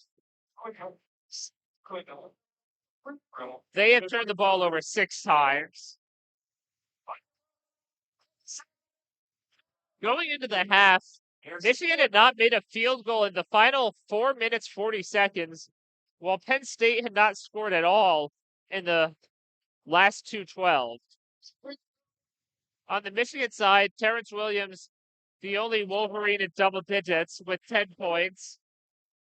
They have turned the ball over 6 times. Going into the half, Michigan had not made a field goal in the final 4 minutes, 40 seconds, while Penn State had not scored at all in the last 2:12. On the Michigan side, Terrence Williams, the only Wolverine in double digits with 10 points.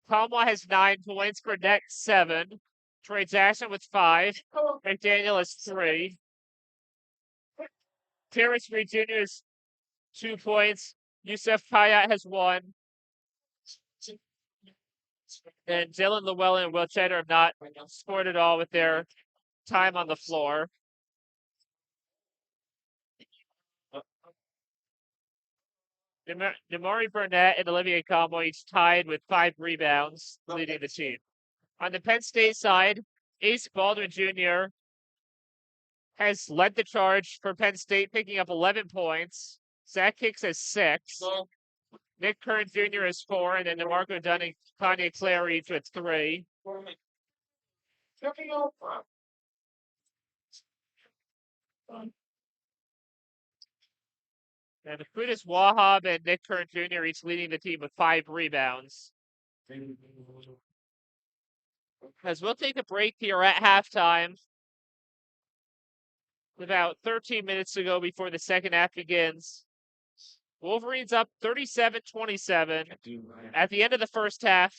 Como has 9 points, Burnett 7. Trey Jackson with 5. McDaniel has 3. Terrence Reed Jr. has 2 points. Yusef Kayat has 1. And Dylan Llewellyn and Will Cheddar have not scored at all with their time on the floor. Namari Burnett and Olivier Como each tied with 5 rebounds, leading the team. On the Penn State side, Ace Baldwin Jr. has led the charge for Penn State, picking up 11 points. Zach Hicks has 6. Nick Kern Jr. has 4, and then DeMarco Dunn and Kanye Clare each with 3. And Kudus Wahab and Nick Kern Jr. each leading the team with 5 rebounds. As we'll take a break here at halftime. About 13 minutes to go before the second half begins. Wolverines up 37-27 at the end of the first half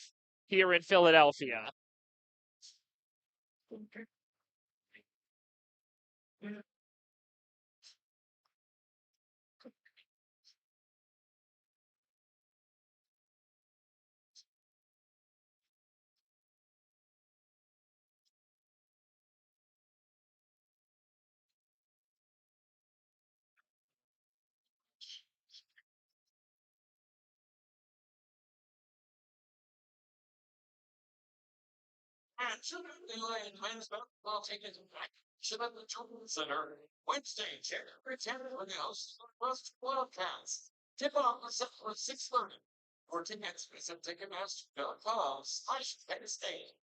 here in Philadelphia. And Nittany Lions basketball tickets back. The Children's Center, Wednesday, January 10th, for the host West Wildcats. Tip off is set for 6:30. For tickets, visit Ticketmaster.com/Penn State.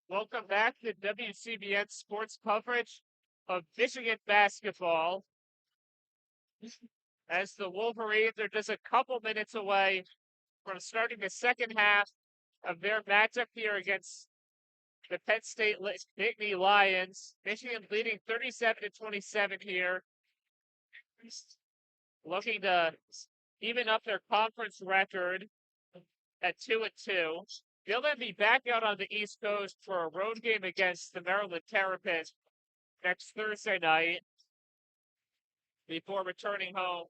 Welcome back to WCBN Sports coverage of Michigan basketball. As the Wolverines are just a couple minutes away from starting the second half of their matchup here against the Penn State Nittany Lions. Michigan leading 37-27 here, looking to even up their conference record at 2-2. They'll then be back out on the East Coast for a road game against the Maryland Terrapins next Thursday night before returning home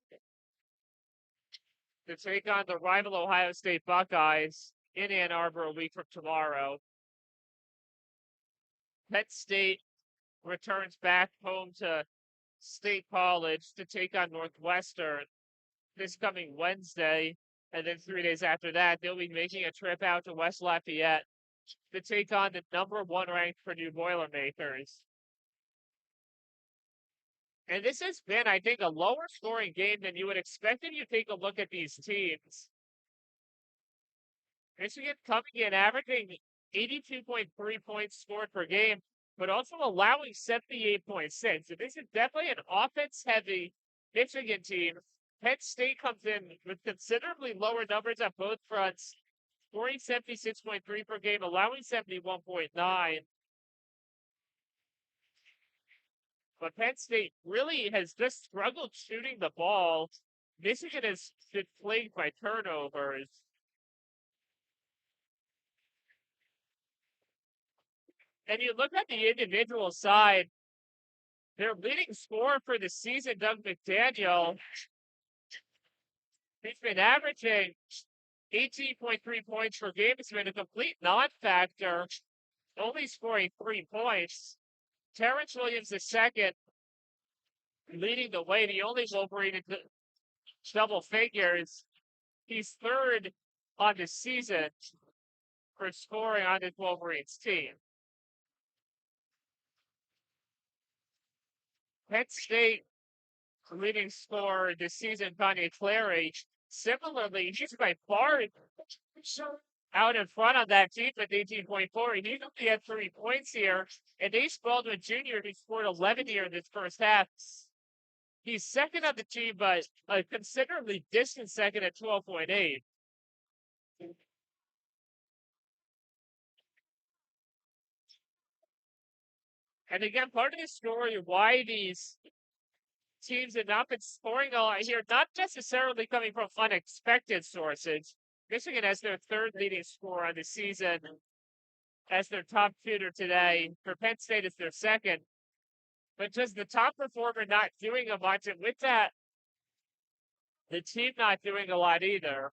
to take on the rival Ohio State Buckeyes in Ann Arbor a week from tomorrow. Penn State returns back home to State College to take on Northwestern this coming Wednesday. And then 3 days after that, they'll be making a trip out to West Lafayette to take on the #1 ranked Purdue Boilermakers. And this has been, I think, a lower scoring game than you would expect if you take a look at these teams. Michigan coming in averaging 82.3 points scored per game, but also allowing 78.6. So this is definitely an offense-heavy Michigan team. Penn State comes in with considerably lower numbers on both fronts, scoring 76.3 per game, allowing 71.9. But Penn State really has just struggled shooting the ball. Michigan has been plagued by turnovers. And you look at the individual side, their leading scorer for the season, Doug McDaniel, he's been averaging 18.3 points per game. It's been a complete non-factor, only scoring 3 points. Terrence Williams II leading the way, the only Wolverine in double figures. He's third on the season for scoring on this Wolverines team. Penn State leading scorer this season, Kanye Clary. Similarly, he's by far out in front on that team with 18.4. He only had 3 points here. And Ace Baldwin Jr., who scored 11 here in this first half. He's second on the team, but a considerably distant second at 12.8. And again, part of the story why these teams have not been scoring a lot here, not necessarily coming from unexpected sources. Michigan has their third leading scorer on the season as their top shooter today. For Penn State, it's their second. But just the top performer not doing a bunch, and with that, the team not doing a lot either.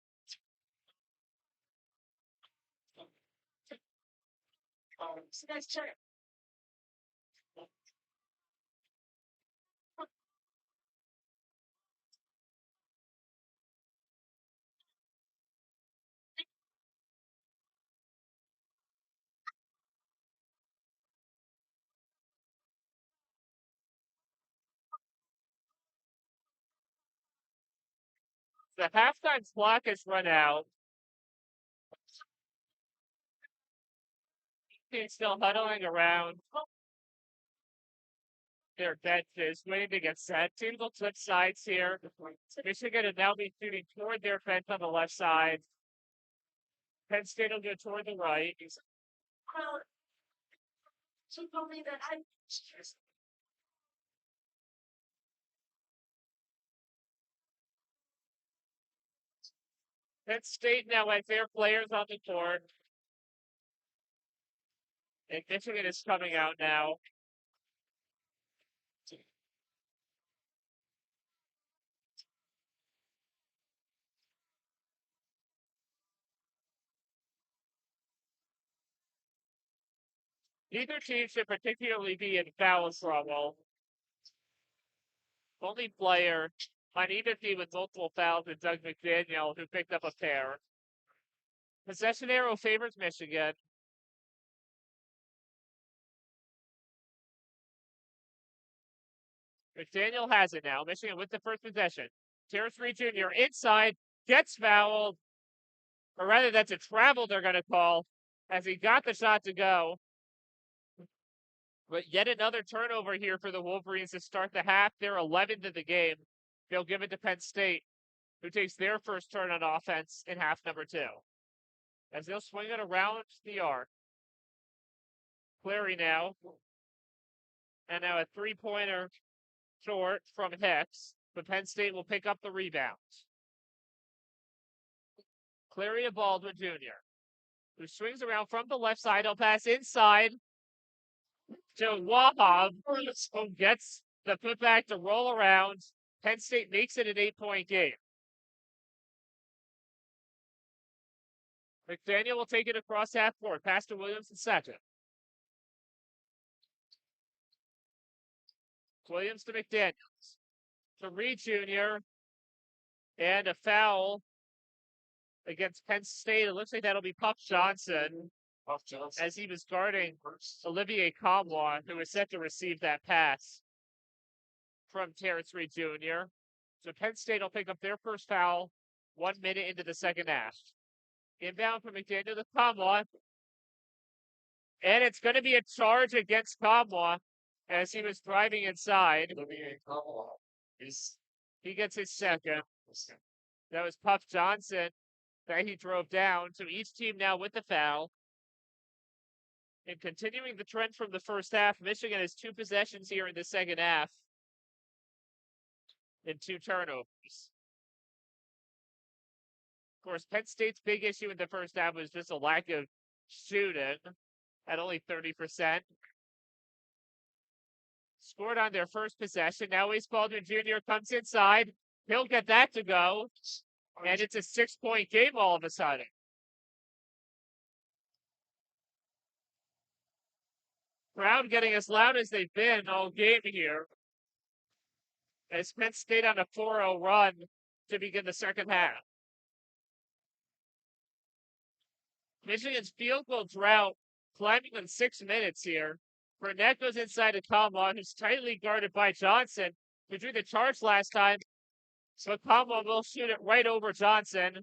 The halftime clock has run out. Team's still huddling around their benches, waiting to get set. Teams will flip sides here. Michigan will now be shooting toward their bench on the left side. Penn State will go toward the right. Penn State now has their players on the court. And Michigan is coming out now. Neither team should particularly be in foul trouble. Only player on either team with multiple fouls is Doug McDaniel, who picked up a pair. Possession arrow favors Michigan. McDaniel has it now. Michigan with the first possession. Terrence Reed Jr. inside, gets fouled. Or rather, that's a travel they're going to call as he got the shot to go. But yet another turnover here for the Wolverines to start the half. They're 11th in the game. They'll give it to Penn State, who takes their first turn on offense in half number 2. As they'll swing it around the arc. Clary now. And now a three-pointer short from Hicks. But Penn State will pick up the rebound. Clary of Baldwin Jr., who swings around from the left side. He'll pass inside to Wahab, who gets the putback to roll around. Penn State makes it an 8-point game. McDaniel will take it across half court. Pass to Williams in second. Williams to McDaniels. To Reed Jr. And a foul against Penn State. It looks like that'll be Puff Johnson. As he was guarding Olivier Comlois, who was set to receive that pass from Terrence Reed Jr. So Penn State will pick up their first foul 1 minute into the second half. Inbound from McDaniel to Comlois. And it's going to be a charge against Comlois as he was driving inside. He gets his second. That was Puff Johnson that he drove down. So each team now with the foul. And continuing the trend from the first half, Michigan has 2 possessions here in the second half and 2 turnovers. Of course, Penn State's big issue in the first half was just a lack of shooting at only 30%. Scored on their first possession. Now Ace Baldwin Jr. comes inside. He'll get that to go. And it's a 6-point game all of a sudden. Crowd getting as loud as they've been all game here. As Penn State on a 4-0 run to begin the second half. Michigan's field goal drought climbing in 6 minutes here. Burnett goes inside to Comlois, who's tightly guarded by Johnson, who drew the charge last time. So Comlois will shoot it right over Johnson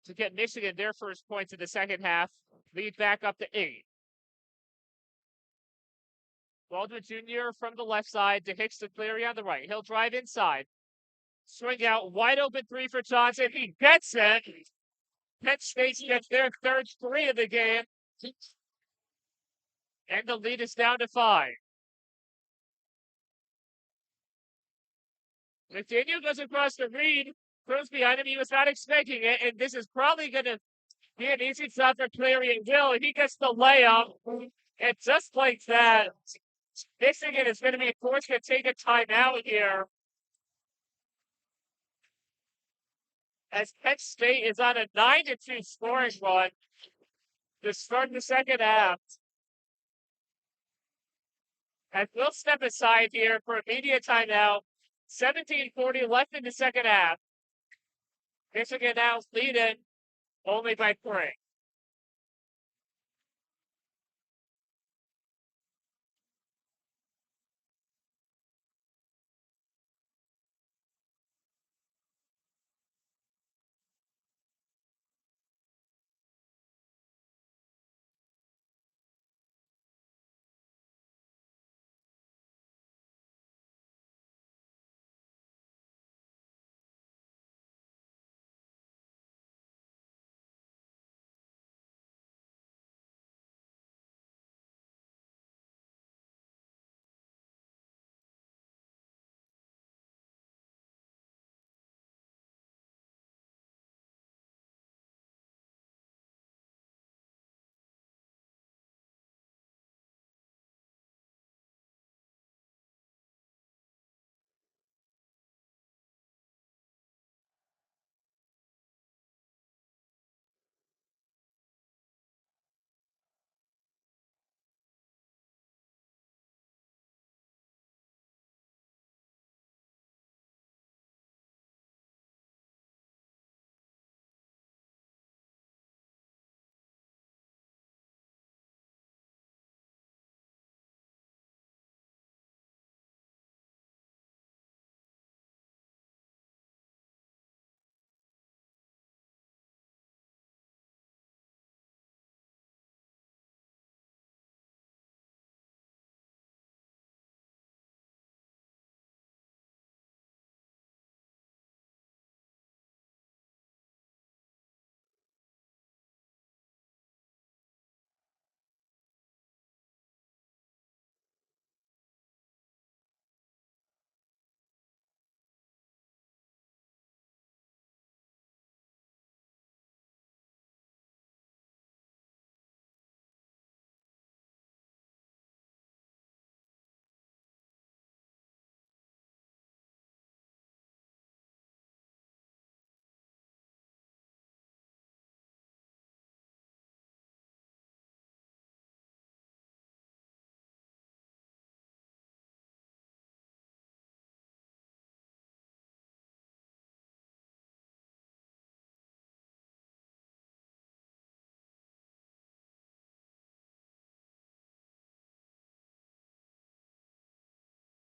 to get Michigan their first points in the second half. Lead back up to 8. Baldwin Jr. from the left side to Hicks to Cleary on the right. He'll drive inside. Swing out, wide open 3 for Johnson. He gets it. Penn State gets their third 3 of the game. And the lead is down to 5. McDaniel goes across to Reed. Throws behind him. He was not expecting it. And this is probably going to be an easy shot for Cleary and Gill. He gets the layup. And just like that, Michigan is going to be forced to take a timeout here. As Penn State is on a 9-2 scoring run to start the second half. And we'll step aside here for a media timeout. 17:40 left in the second half. Michigan now leading only by 3.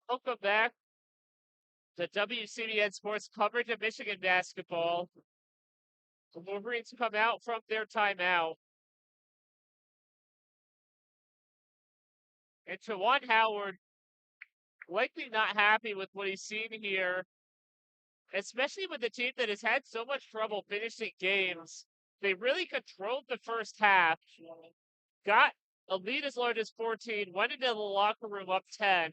Welcome back to WCBN Sports coverage of Michigan basketball. The Wolverines come out from their timeout. And Jawan Howard likely not happy with what he's seen here, especially with the team that has had so much trouble finishing games. They really controlled the first half, got a lead as large as 14, went into the locker room up 10,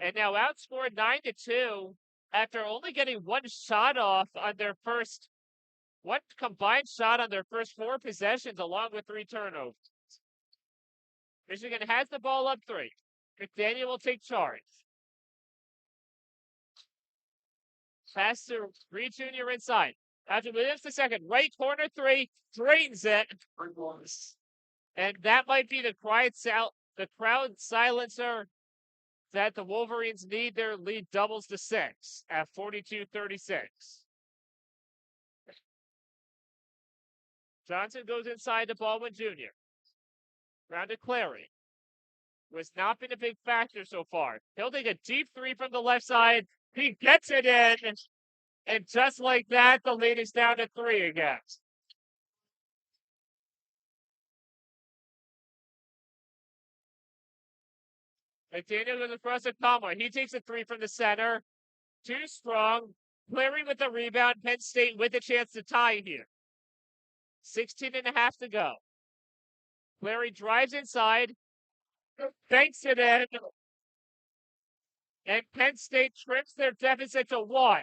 and now outscored 9-2 after only getting one shot off on their first, one combined shot on their first 4 possessions, along with 3 turnovers. Michigan has the ball up 3. McDaniel will take charge. Pass to Reed Jr. inside. After Williams the second, right corner 3, drains it. And that might be the crowd silencer that the Wolverines need. Their lead doubles to 6 at 42-36. Johnson goes inside to Baldwin Jr. Round to Clary. Who has not been a big factor so far. He'll take a deep 3 from the left side. He gets it in. And just like that, the lead is down to 3 again. McDaniel goes across to Conway. He takes a 3 from the center. Too strong. Clary with the rebound. Penn State with a chance to tie here. 16.5 to go. Clary drives inside. Banks it in. And Penn State trims their deficit to 1.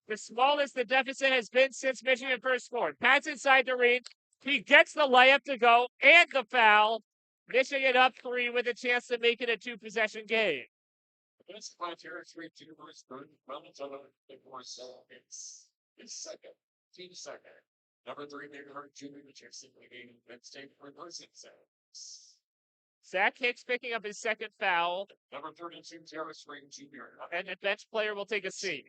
The smallest the deficit has been since Michigan first scored. Pass inside to Reed. He gets the layup to go and the foul. Michigan up 3 with a chance to make it a 2-possession game. This criteria 3-2 was good. Relatively more seconds. It's second. Team second. Number 3, Nittany Junior, the chance to game Penn State for losing seconds. Zach Hicks picking up his second foul. Number 32, Terrace Reed Jr. And the bench player will take a seat.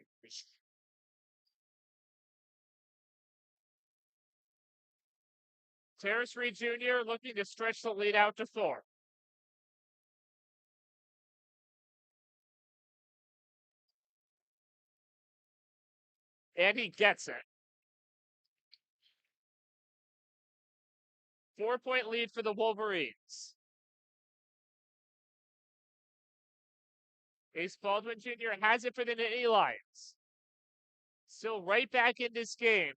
Terrace Reed Jr. looking to stretch the lead out to 4. And he gets it. 4-point lead for the Wolverines. Ace Baldwin Jr. has it for the Nittany Lions. Still right back in this game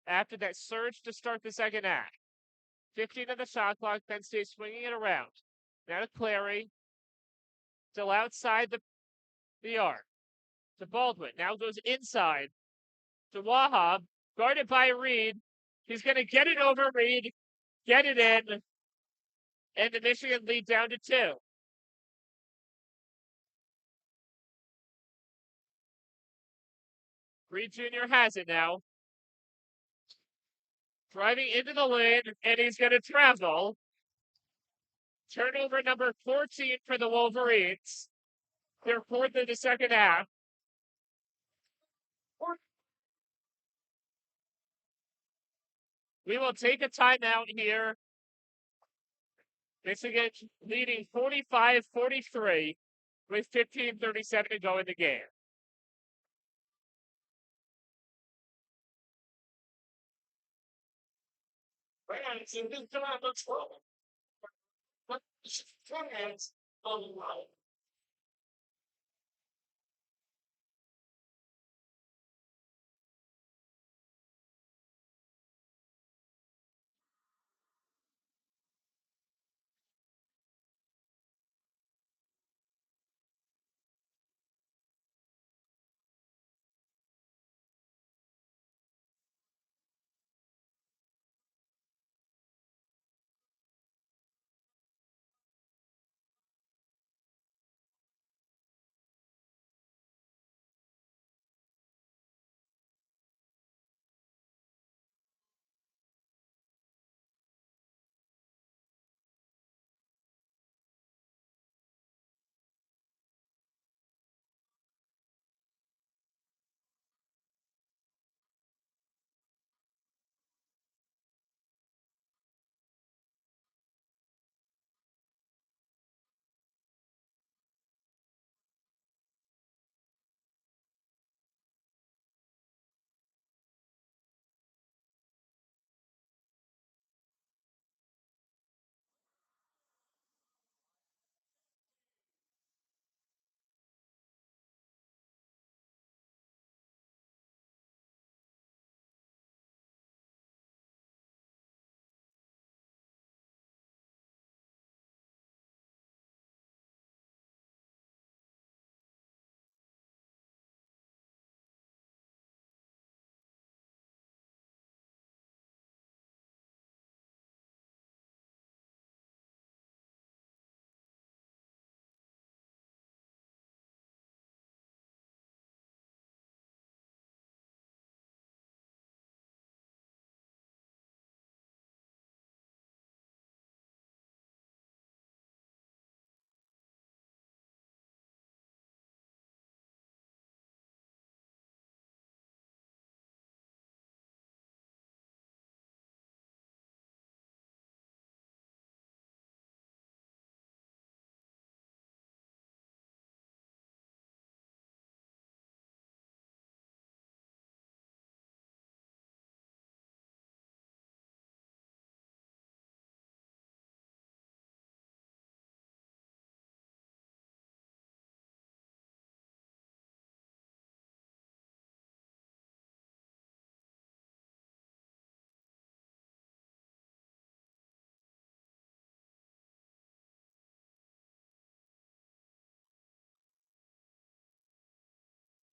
after that surge to start the second half. 15 on the shot clock. Penn State swinging it around. Now to Clary. Still outside the arc. To Baldwin. Now goes inside to Wahab. Guarded by Reed. He's going to get it over Reed. Get it in. And the Michigan lead down to 2. Reed Jr. has it now. Driving into the lane, and he's going to travel. Turnover number 14 for the Wolverines. Their 4th in the second half. We will take a timeout here. Michigan leading 45-43 with 15:37 to go in the game. Fans in this time of trouble. But fans on the line.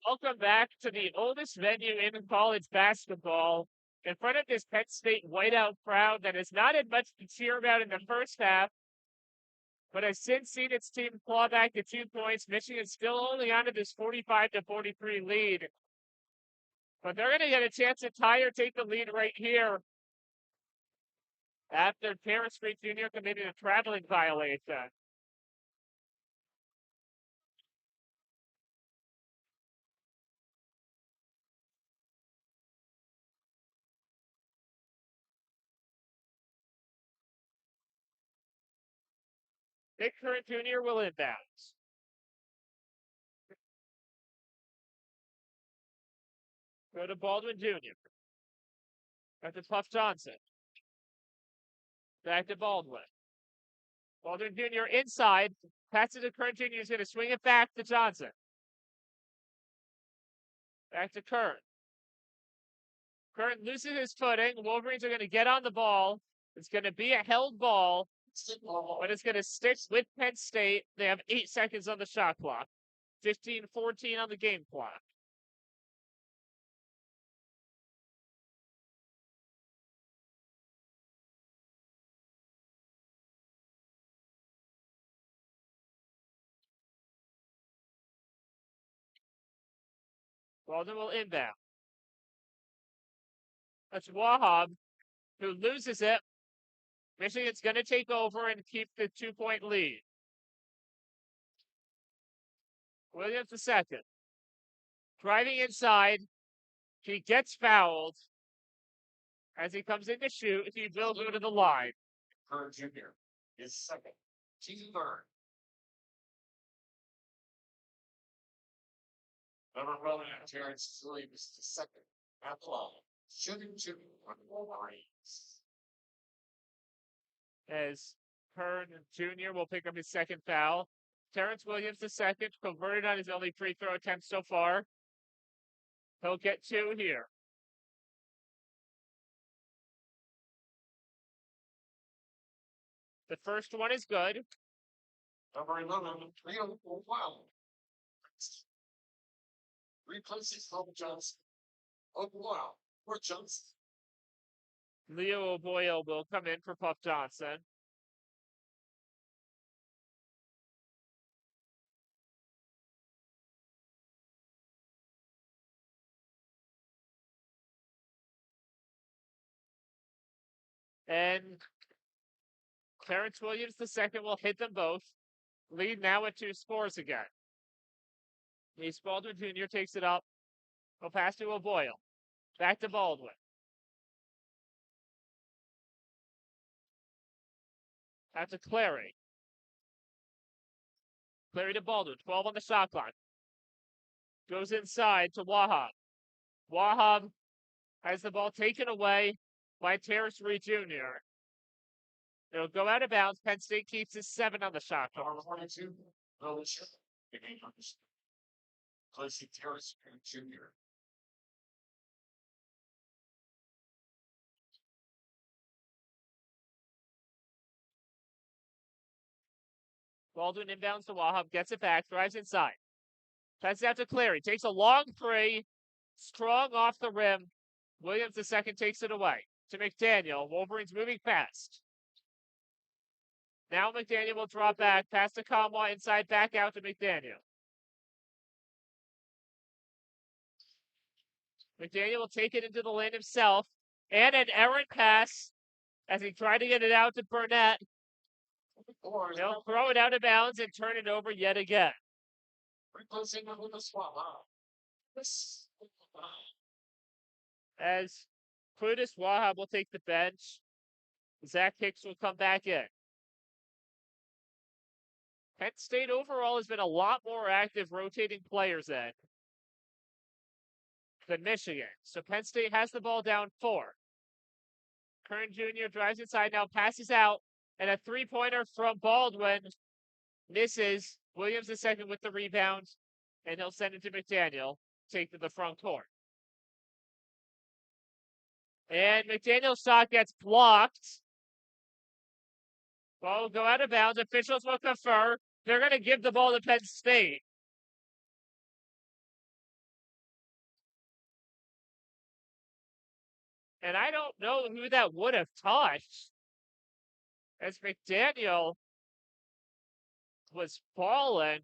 Welcome back to the oldest venue in college basketball. In front of this Penn State whiteout crowd that has not had much to cheer about in the first half, but has since seen its team claw back to 2 points. Michigan's still only onto this 45-43 lead. But they're going to get a chance to tie or take the lead right here after Terrence Reed Jr. committed a traveling violation. Nick Curran Jr. will inbound. Go to Baldwin Jr. Back to Puff Johnson. Back to Baldwin. Baldwin Jr. inside. Passes to Curran Jr. He's going to swing it back to Johnson. Back to Curran. Curran loses his footing. Wolverines are going to get on the ball. It's going to be a held ball, but it's going to stick with Penn State. They have 8 seconds on the shot clock. 15-14 on the game clock. Walden will inbound. That's Wahab, who loses it. Michigan's going to take over and keep the 2-point lead. Williams the second. Driving inside. He gets fouled. As he comes in to shoot, he will go to the line. Curran Jr. is second. Team third. Number 11, Terrence Williams the second. At the line. Shooting 2 on Wolverines. As Curran Jr. will pick up his second foul. Terrence Williams the second, converted on his only free throw attempt so far. He'll get 2 here. The first one is good. Number 11, Leo Wow. Replaces Hope Johnson. Oh, wow. Poor Johnson. Leo O'Boyle will come in for Puff Johnson. And Terrence Williams the second will hit them both. Lead now at 2 scores again. Ace Baldwin Jr. takes it up. Will pass to O'Boyle. Back to Baldwin. Out to Clary. Clary to Baldwin. 12 on the shot clock. Goes inside to Wahab. Wahab has the ball taken away by Terrence Reed Jr. It'll go out of bounds. Penn State keeps his 7 on the shot clock. Number 22, Village. Placing Terrence Reed Jr. Baldwin inbounds to Wahab, gets it back, drives inside. Passes out to Clary, takes a long 3, strong off the rim. Williams the second takes it away to McDaniel. Wolverines moving fast. Now McDaniel will drop back, pass to Kamwa, inside, back out to McDaniel. McDaniel will take it into the lane himself, and an errant pass as he tried to get it out to Burnett. They'll throw it out of bounds and turn it over yet again. Replacing him with a swap. As Plutus Wahab will take the bench, Zach Hicks will come back in. Penn State overall has been a lot more active rotating players in than Michigan. So Penn State has the ball down 4. Curran Jr. drives inside now, passes out, and a 3-pointer from Baldwin misses. Williams the second with the rebound, and he'll send it to McDaniel, take to the front court. And McDaniel's shot gets blocked. Ball will go out of bounds. Officials will confer. They're going to give the ball to Penn State. And I don't know who that would have touched, as McDaniel was falling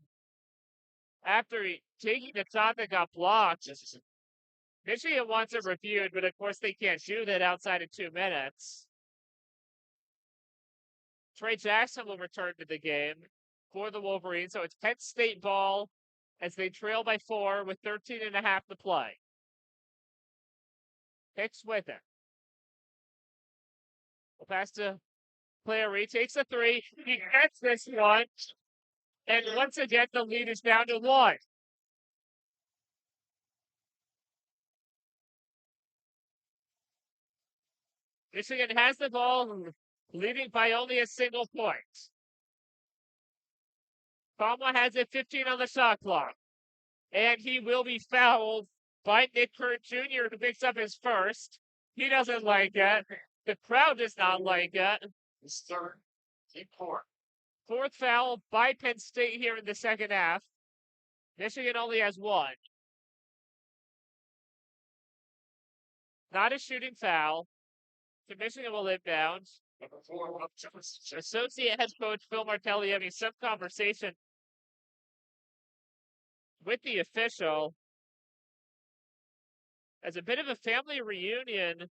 after taking the shot that got blocked. Michigan wants it reviewed, but of course they can't do that outside of 2 minutes. Trey Jackson will return to the game for the Wolverines. So it's Penn State ball as they trail by 4 with 13.5 to play. Hicks with it. We'll pass to Clary. Takes a 3. He gets this one. And once again, the lead is down to 1. Michigan has the ball, leading by only a single point. Palma has it 15 on the shot clock. And he will be fouled by Nick Kurt Jr., who picks up his first. He doesn't like it. The crowd does not like it. His third, team 4. Fourth foul by Penn State here in the second half. Michigan only has 1. Not a shooting foul. So Michigan will inbound. Number 4, up Johnson. Associate head coach Phil Martelli having some conversation with the official as a bit of a family reunion,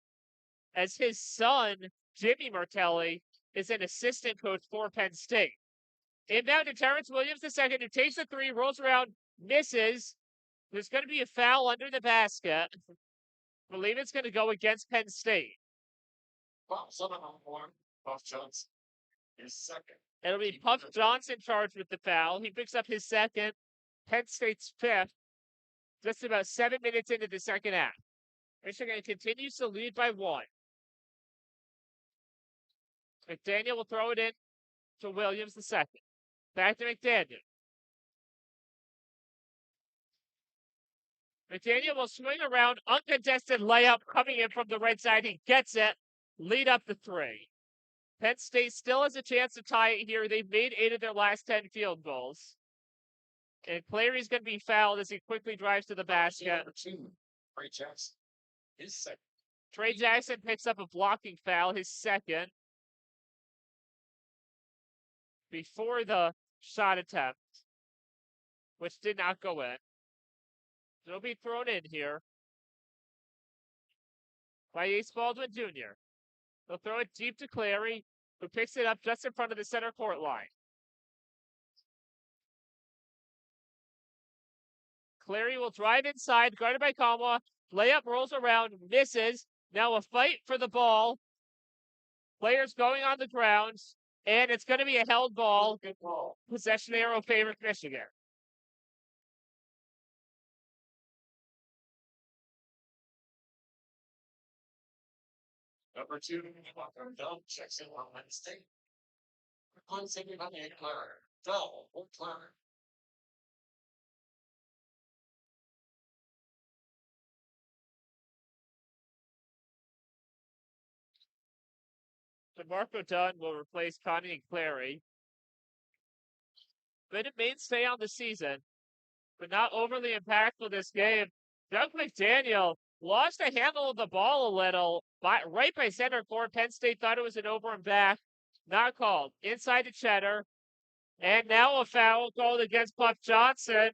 as his son, Jimmy Martelli, is an assistant coach for Penn State. Inbound to Terrence Williams II, who takes the 3, rolls around, misses. There's going to be a foul under the basket. I believe it's going to go against Penn State. Puff Johnson is second. It'll be Puff Johnson charged with the foul. He picks up his second. Penn State's 5th. Just about 7 minutes into the second half. Michigan continues to lead by 1. McDaniel will throw it in to Williams II. Back to McDaniel. McDaniel will swing around, uncontested layup coming in from the right side. He gets it. Lead up to 3. Penn State still has a chance to tie it here. They've made 8 of their last 10 field goals. And Clary's going to be fouled as he quickly drives to the basket. Trey Jackson, his second. Trey Jackson picks up a blocking foul, his second. Before the shot attempt, which did not go in. It'll be thrown in here by Ace Baldwin Jr. They'll throw it deep to Clary, who picks it up just in front of the center court line. Clary will drive inside, guarded by Kalma. Layup rolls around, misses. Now a fight for the ball. Players going on the ground, and it's going to be a held ball. Good ball. Possession arrow favors Michigan. Number 2, Dell checks in on Wednesday. Replacing Claire. Dell, Claire. DeMarco Dunn will replace Connie and Clary. Been a mainstay on the season, but not overly impactful this game. Doug McDaniel lost the handle of the ball a little, right by center court. Penn State thought it was an over and back. Not called. Inside to Cheddar. And now a foul called against Puff Johnson.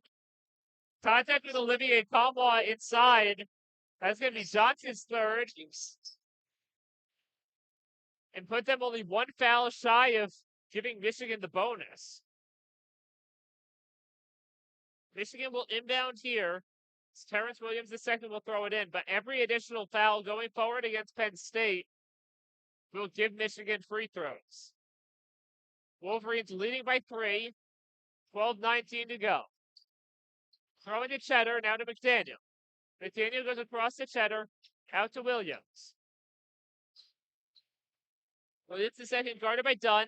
Contact with Olivier Kalma inside. That's going to be Johnson's third. And put them only 1 foul shy of giving Michigan the bonus. Michigan will inbound here. Terrence Williams II will throw it in, but every additional foul going forward against Penn State will give Michigan free throws. Wolverines leading by 3, 12-19 to go. Throwing to Cheddar, now to McDaniel. McDaniel goes across to Cheddar, out to Williams. Williams II guarded by Dunn.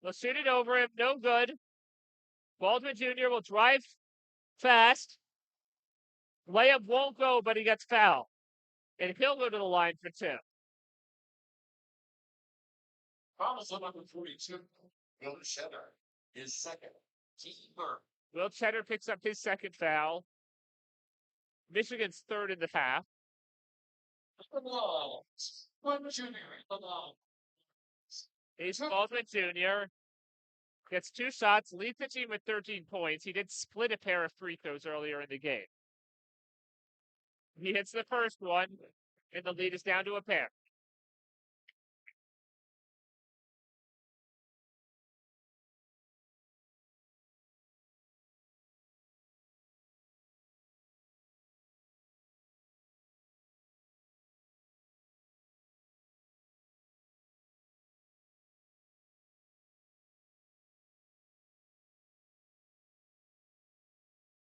They'll shoot it over him, no good. Baldwin Jr. will drive fast. Layup won't go, but he gets fouled. And he'll go to the line for 2. Promise on number 42, Will Cheddar, his second. Keeper. Will Cheddar picks up his second foul. Michigan's third in the half. The Lions. One junior. The Lions. Ace Baldwin Jr. gets 2 shots, leads the team with 13 points. He did split a pair of free throws earlier in the game. He hits the first one, and the lead is down to a pair.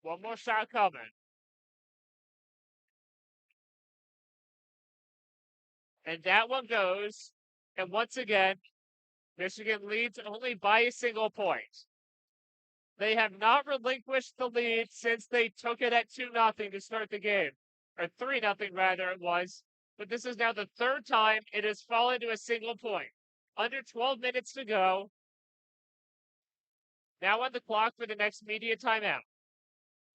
One more shot coming. And that one goes. And once again, Michigan leads only by a single point. They have not relinquished the lead since they took it at 2-0 to start the game. Or 3-0 rather it was. But this is now the third time it has fallen to a single point. Under 12 minutes to go. Now on the clock for the next media timeout.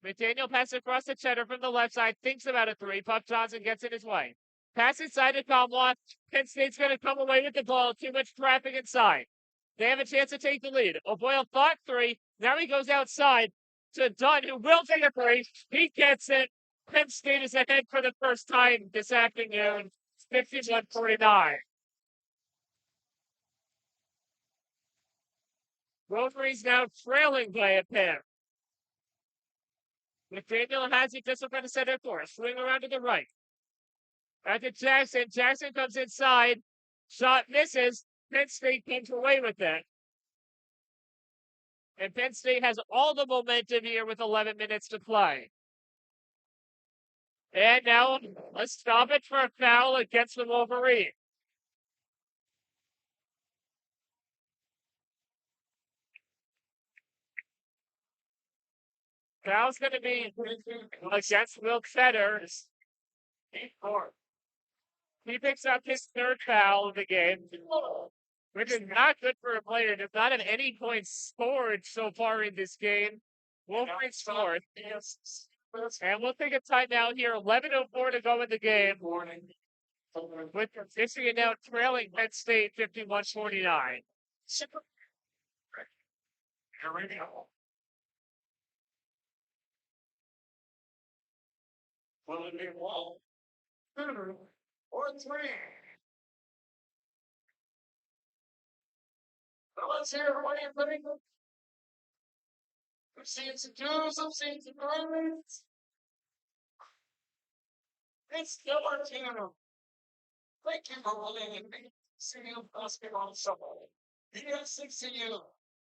McDaniel passes across the cheddar from the left side, thinks about a three. Puck Johnson gets in his way. Pass inside to Kamwa. Penn State's going to come away with the ball. Too much traffic inside. They have a chance to take the lead. O'Boyle thought three. Now he goes outside to Dunn, who will take a three. He gets it. Penn State is ahead for the first time this afternoon. 51-49. Wolverines now trailing by a pair. McDaniel has it just in front of center court. Swing around to the right. Back to Jackson. Jackson comes inside. Shot misses. Penn State comes away with it. And Penn State has all the momentum here with 11 minutes to play. And now a stoppage for a foul against the Wolverines. Foul's going to be against Will Fetter. He picks up his third foul of the game, which is not good for a player. Does not have any points scored so far in this game. Wolverines fourth. And we'll take a timeout here. 11:04 to go in the game. With Michigan now trailing Penn State 51-49. Will it be one, two, or three? Now let's hear what you think. Some seems to do, some seems to do. It's your team. Thank you for willing and me. See you basketball summer. BS6CU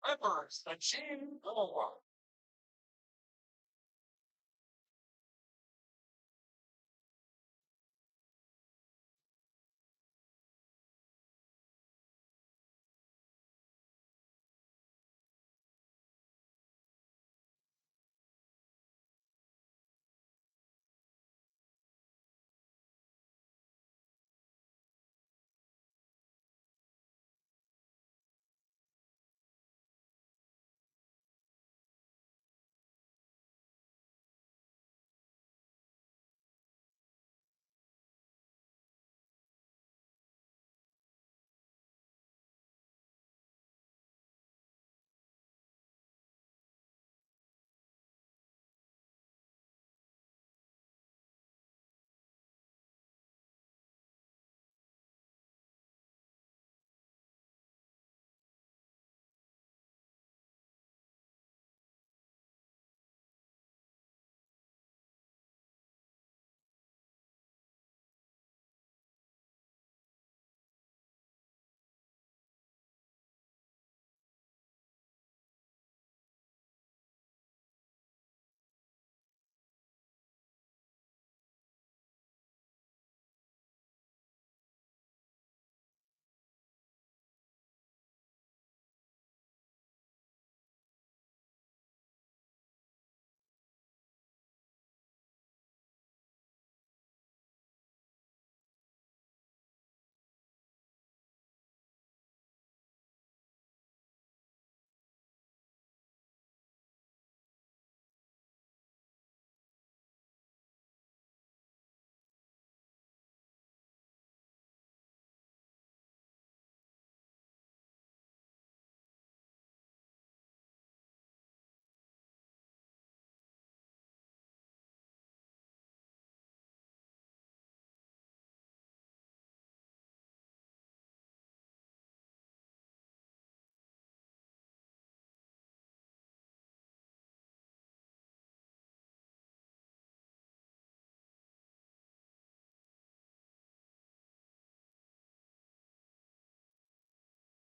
members achieve goal.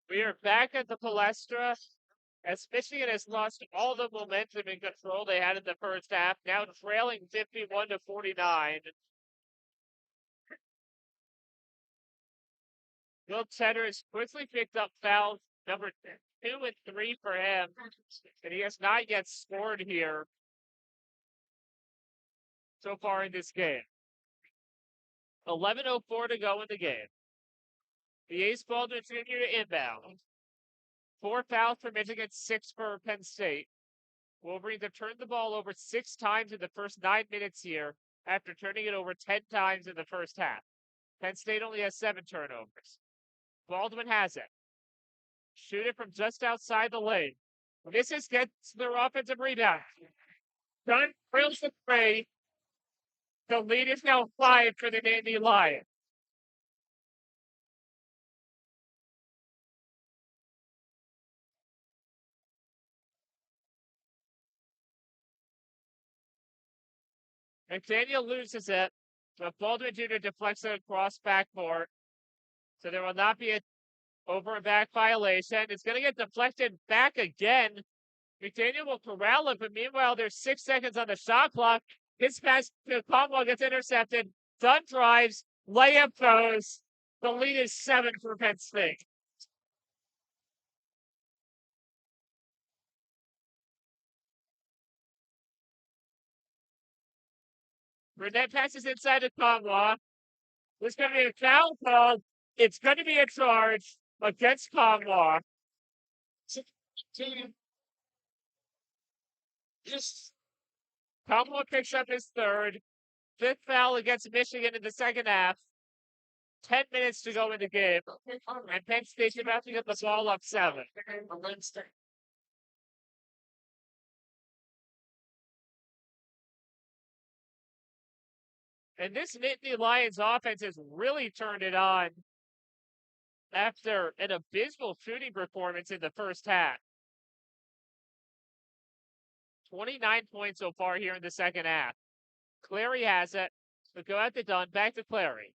We are back at the Palestra as Michigan has lost all the momentum and control they had in the first half, now trailing 51-49. Will Cheddar has quickly picked up fouls number 2 and 3 for him, and he has not yet scored here so far in this game. 11:04 to go in the game. The Ace Baldwin Jr. to inbound. 4 fouls for Michigan, 6 for Penn State. Wolverines have turned the ball over 6 times in the first 9 minutes here after turning it over 10 times in the first half. Penn State only has 7 turnovers. Baldwin has it. Shoot it from just outside the lane. Misses, gets their offensive rebound. Dunn drills the 3. The lead is now 5 for the Nittany Lions. McDaniel loses it, but Baldwin Jr. deflects it across backcourt. So there will not be an over and back violation. It's going to get deflected back again. McDaniel will corral it, but meanwhile, there's 6 seconds on the shot clock. His pass to Conwell gets intercepted. Dunn drives, layup goes. The lead is 7 for Penn State. Burnett passes inside to Conwell. There's going to be a foul called. It's going to be a charge against Conwell. Conwell picks up his 3rd. 5th foul against Michigan in the second half. 10 minutes to go in the game. And Penn State's about to get the ball up 7. And this Nittany Lions offense has really turned it on after an abysmal shooting performance in the first half. 29 points so far here in the second half. Clary has it. But go out to Dunn. Back to Clary.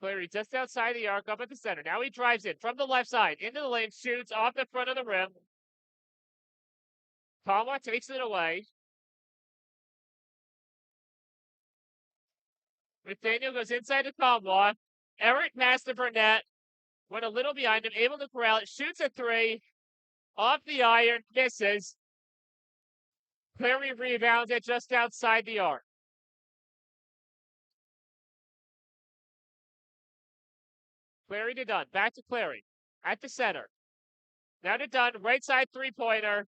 Clary just outside the arc, up at the center. Now he drives in from the left side. Into the lane. Shoots off the front of the rim. Conwell takes it away. McDaniel goes inside to Conwell. Eric pass to Burnett. Went a little behind him. Able to corral it. Shoots a 3. Off the iron. Misses. Clary rebounds it just outside the arc. Clary to Dunn. Back to Clary. At the center. Now to Dunn. Right side 3-pointer.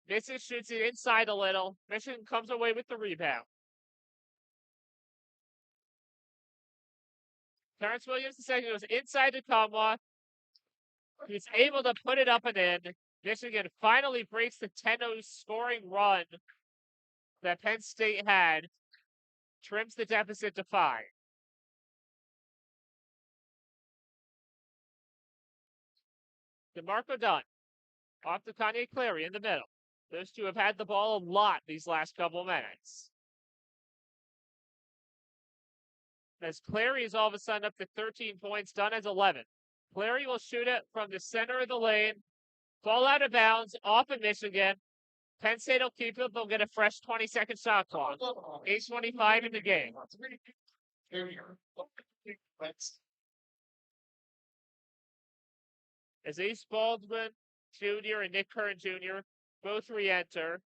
Misses, shoots it inside a little. Michigan comes away with the rebound. Terrence Williams II goes inside to Conwell. He's able to put it up and in. Michigan finally breaks the 10-0 scoring run that Penn State had. Trims the deficit to 5. DeMarco Dunn. Off to Kanye Clary in the middle. Those two have had the ball a lot these last couple minutes. As Clary is all of a sudden up to 13 points, Dunn has 11. Clary will shoot it from the center of the lane. Ball out of bounds, off of Michigan. Penn State will keep it. They'll get a fresh 20-second shot clock. 8:25 in the game. As Ace Baldwin Jr. and Nick Curran Jr. both re-enter.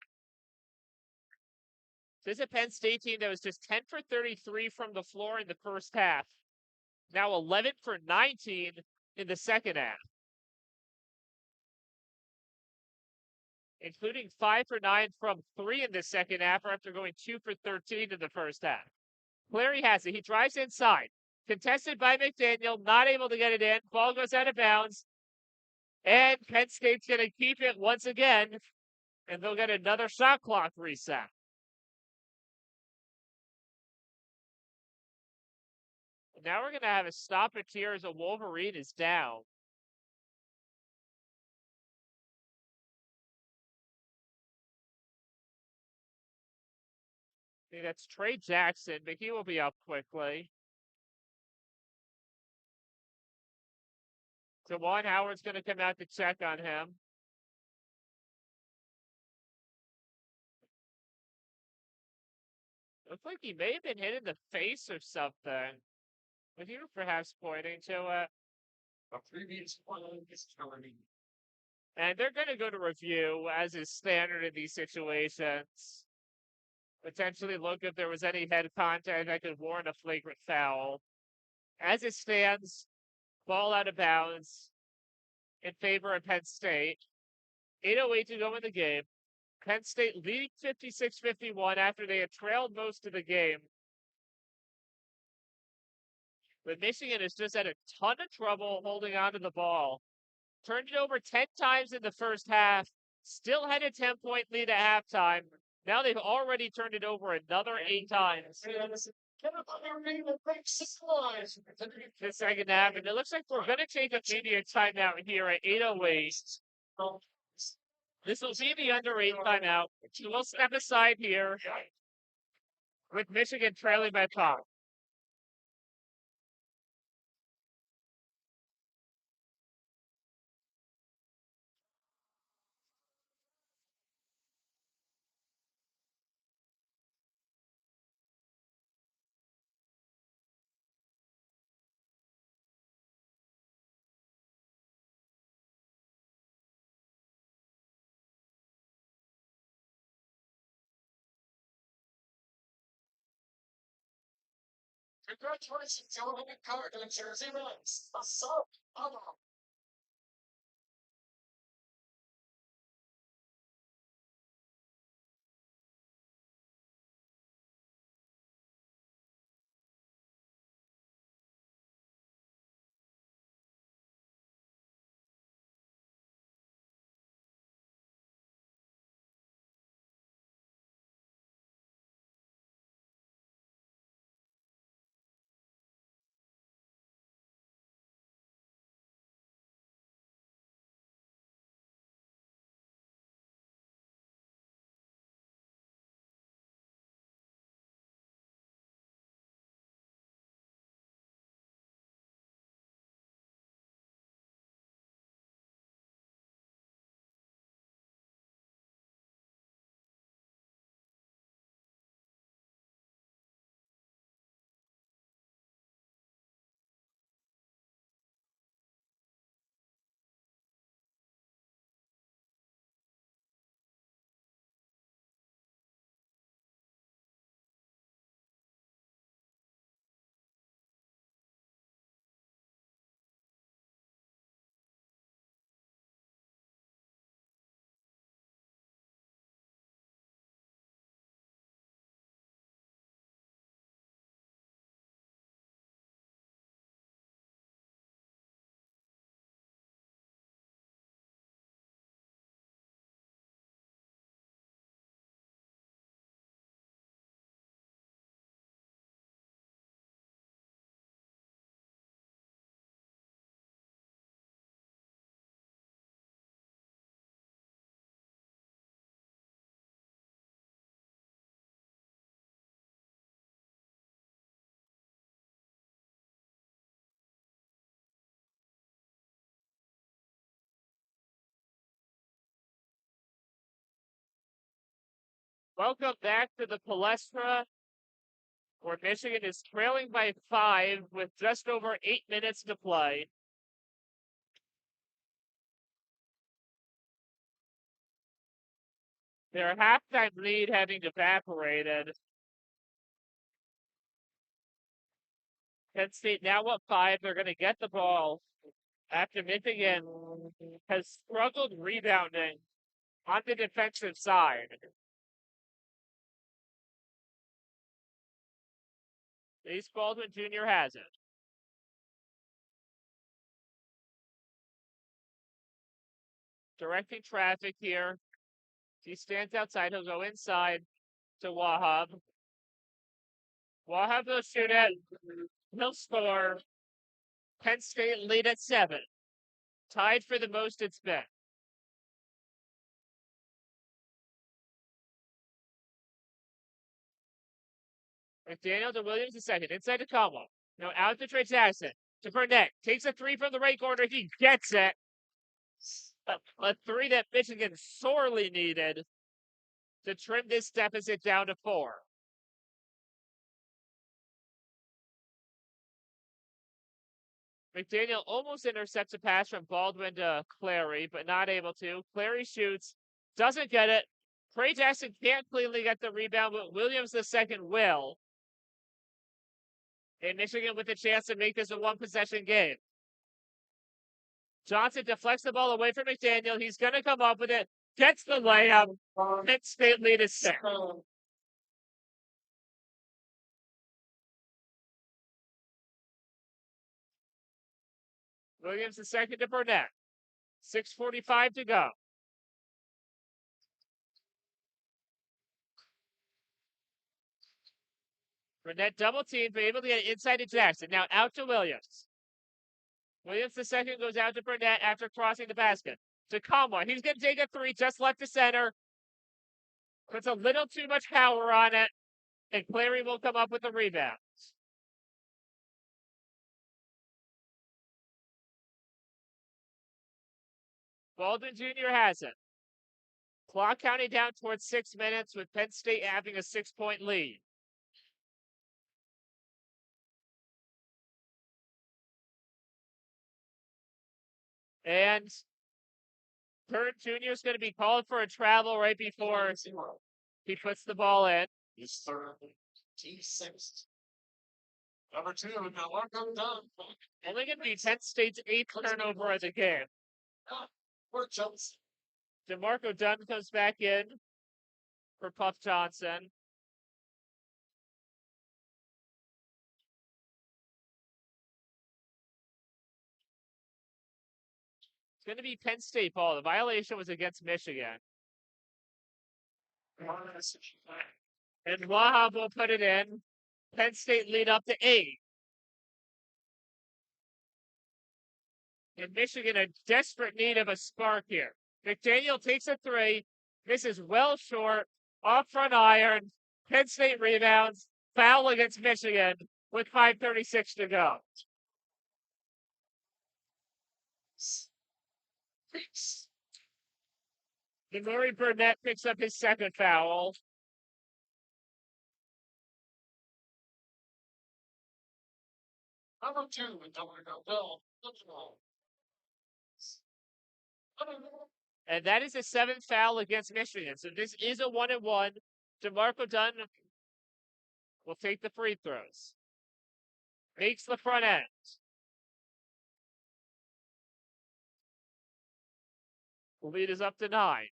This is a Penn State team that was just 10 for 33 from the floor in the first half. Now 11 for 19 in the second half. Including 5 for 9 from 3 in the second half after going 2 for 13 in the first half. Clary has it. He drives inside. Contested by McDaniel. Not able to get it in. Ball goes out of bounds. And Penn State's going to keep it once again. And they'll get another shot clock reset. Now we're going to have a stoppage here as a Wolverine is down. I think that's Trey Jackson, but he will be up quickly. So Juan Howard's going to come out to check on him. Looks like he may have been hit in the face or something. But you were perhaps pointing to it. A previous one is telling And they're going to go to review, as is standard in these situations. Potentially look if there was any head contact that could warrant a flagrant foul. As it stands, ball out of bounds in favor of Penn State. 8:08 to go in the game. Penn State leading 56-51 after they had trailed most of the game. But Michigan has just had a ton of trouble holding on to the ball. Turned it over 10 times in the first half. Still had a 10-point lead at halftime. Now they've already turned it over another 8 times. The second half, and it looks like we're going to take a media timeout here at 8:08. This will be the under 8 timeout. So we'll step aside here with Michigan trailing by 5. Congratulations, gentlemen, and card to the Jersey Reds. Assault. Welcome back to the Palestra, where Michigan is trailing by 5 with just over 8 minutes to play. Their halftime lead having evaporated. Penn State now up 5. They're going to get the ball after Michigan has struggled rebounding on the defensive side. Ace Baldwin Jr. has it. Directing traffic here. He stands outside. He'll go inside to Wahab. Wahab will shoot it. He'll score. Penn State lead at 7. Tied for the most it's been. McDaniel to Williams the second. Inside to Como. No, out to Trey Jackson. to Burnett. Takes a three from the right corner. He gets it. A three that Michigan sorely needed to trim this deficit down to 4. McDaniel almost intercepts a pass from Baldwin to Clary, but not able to. Clary shoots, doesn't get it. Trey Jackson can't cleanly get the rebound, but Williams II will. And Michigan with a chance to make this a one-possession game. Johnson deflects the ball away from McDaniel. He's going to come up with it. Gets the layup. Penn State lead is 6. Williams II to Burnett. 6:45 to go. Burnett double teamed, but able to get it inside to Jackson. Now out to Williams. Williams II goes out to Burnett after crossing the basket. To Kamwa. He's going to take a three, just left to center. Puts a little too much power on it, and Clary will come up with the rebound. Baldwin Jr. has it. Clock counting down towards 6 minutes with Penn State having a 6-point lead. And Kurt Jr. is going to be called for a travel right before he puts the ball in. He's third. T6. Number 2, now Marco Dunn. Only going to be Penn State's 8th turnover of the game. For Johnson. DeMarco Dunn comes back in for Puff Johnson. It's going to be Penn State ball. The violation was against Michigan. And Wahab will put it in. Penn State lead up to 8. And Michigan in desperate need of a spark here. McDaniel takes a three. This is well short. Off front iron. Penn State rebounds. Foul against Michigan with 5:36 to go. Demary Burnett picks up his 2nd foul. Number 2, Bill. And that is the 7th foul against Michigan. So this is a 1-and-1. DeMarco Dunn will take the free throws. Makes the front end. The lead is up to 9.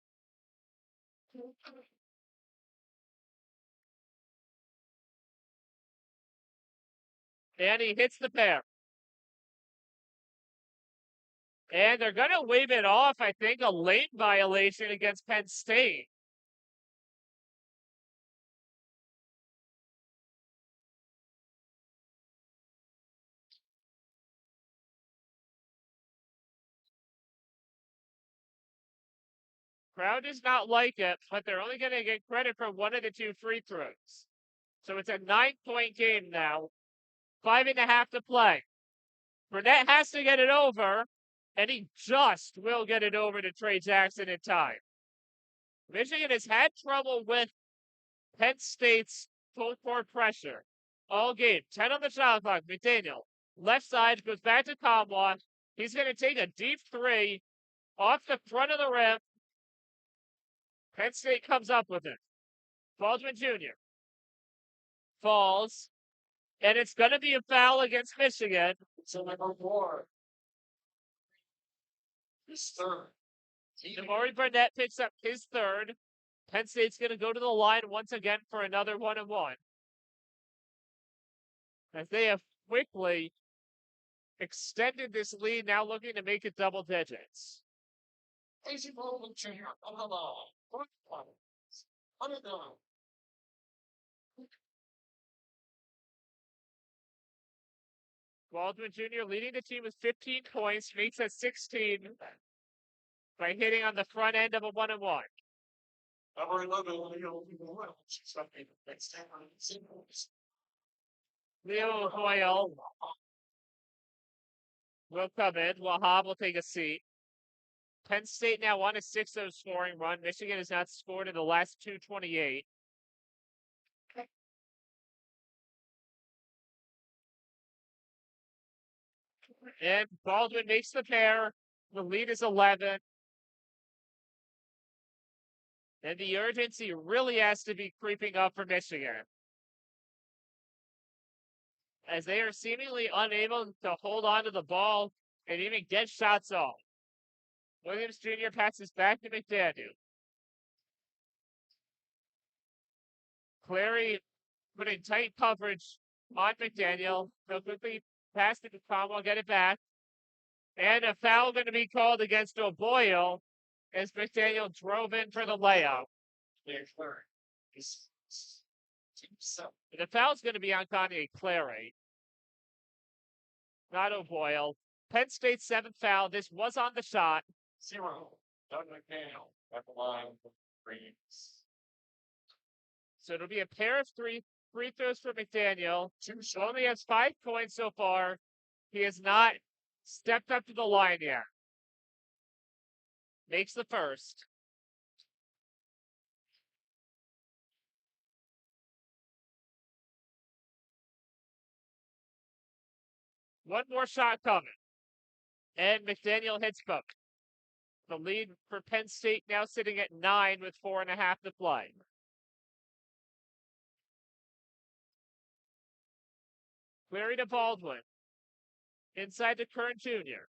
And he hits the pair. And they're going to wave it off, I think, a lane violation against Penn State. Crowd does not like it, but they're only going to get credit for one of the 2 free throws. So it's a 9-point game now. 5.5 to play. Burnett has to get it over, and he just will get it over to Trey Jackson in time. Michigan has had trouble with Penn State's full court pressure all game. 10 on the shot clock. McDaniel, left side, goes back to Kamwa. He's going to take a deep 3 off the front of the rim. Penn State comes up with it. Baldwin Jr. falls, and it's going to be a foul against Michigan. So number 4. His 3rd. Demary Burnett picks up his 3rd. Penn State's going to go to the line once again for another 1-and-1. As they have quickly extended this lead, now looking to make it double digits. Easy ball Jr. on the line. 1-and-9. Baldwin Jr. leading the team with 15 points, makes it 16 by hitting on the front end of a 1-and-1. Number 11, Leo Hoyle will come in. Wahab will take a seat. Penn State now on a 6-0 scoring run. Michigan has not scored in the last 2:28. And Baldwin makes the pair. The lead is 11. And the urgency really has to be creeping up for Michigan, as they are seemingly unable to hold on to the ball and even get shots off. Williams Jr. passes back to McDaniel. Clary putting tight coverage on McDaniel. He'll quickly pass it to Cromwell, get it back. And a foul going to be called against O'Boyle as McDaniel drove in for the layup. The foul's going to be on Kanye Clary, not O'Boyle. Penn State's 7th foul. This was on the shot. 0. Doug McDaniel at the line for Wolverines. So it'll be a pair of free throws for McDaniel. Only has 5 points so far. He has not stepped up to the line yet. Makes the first. One more shot coming. And McDaniel hits both. The lead for Penn State now sitting at 9 with 4.5 to play. Clary to Baldwin. Inside to Kern Jr.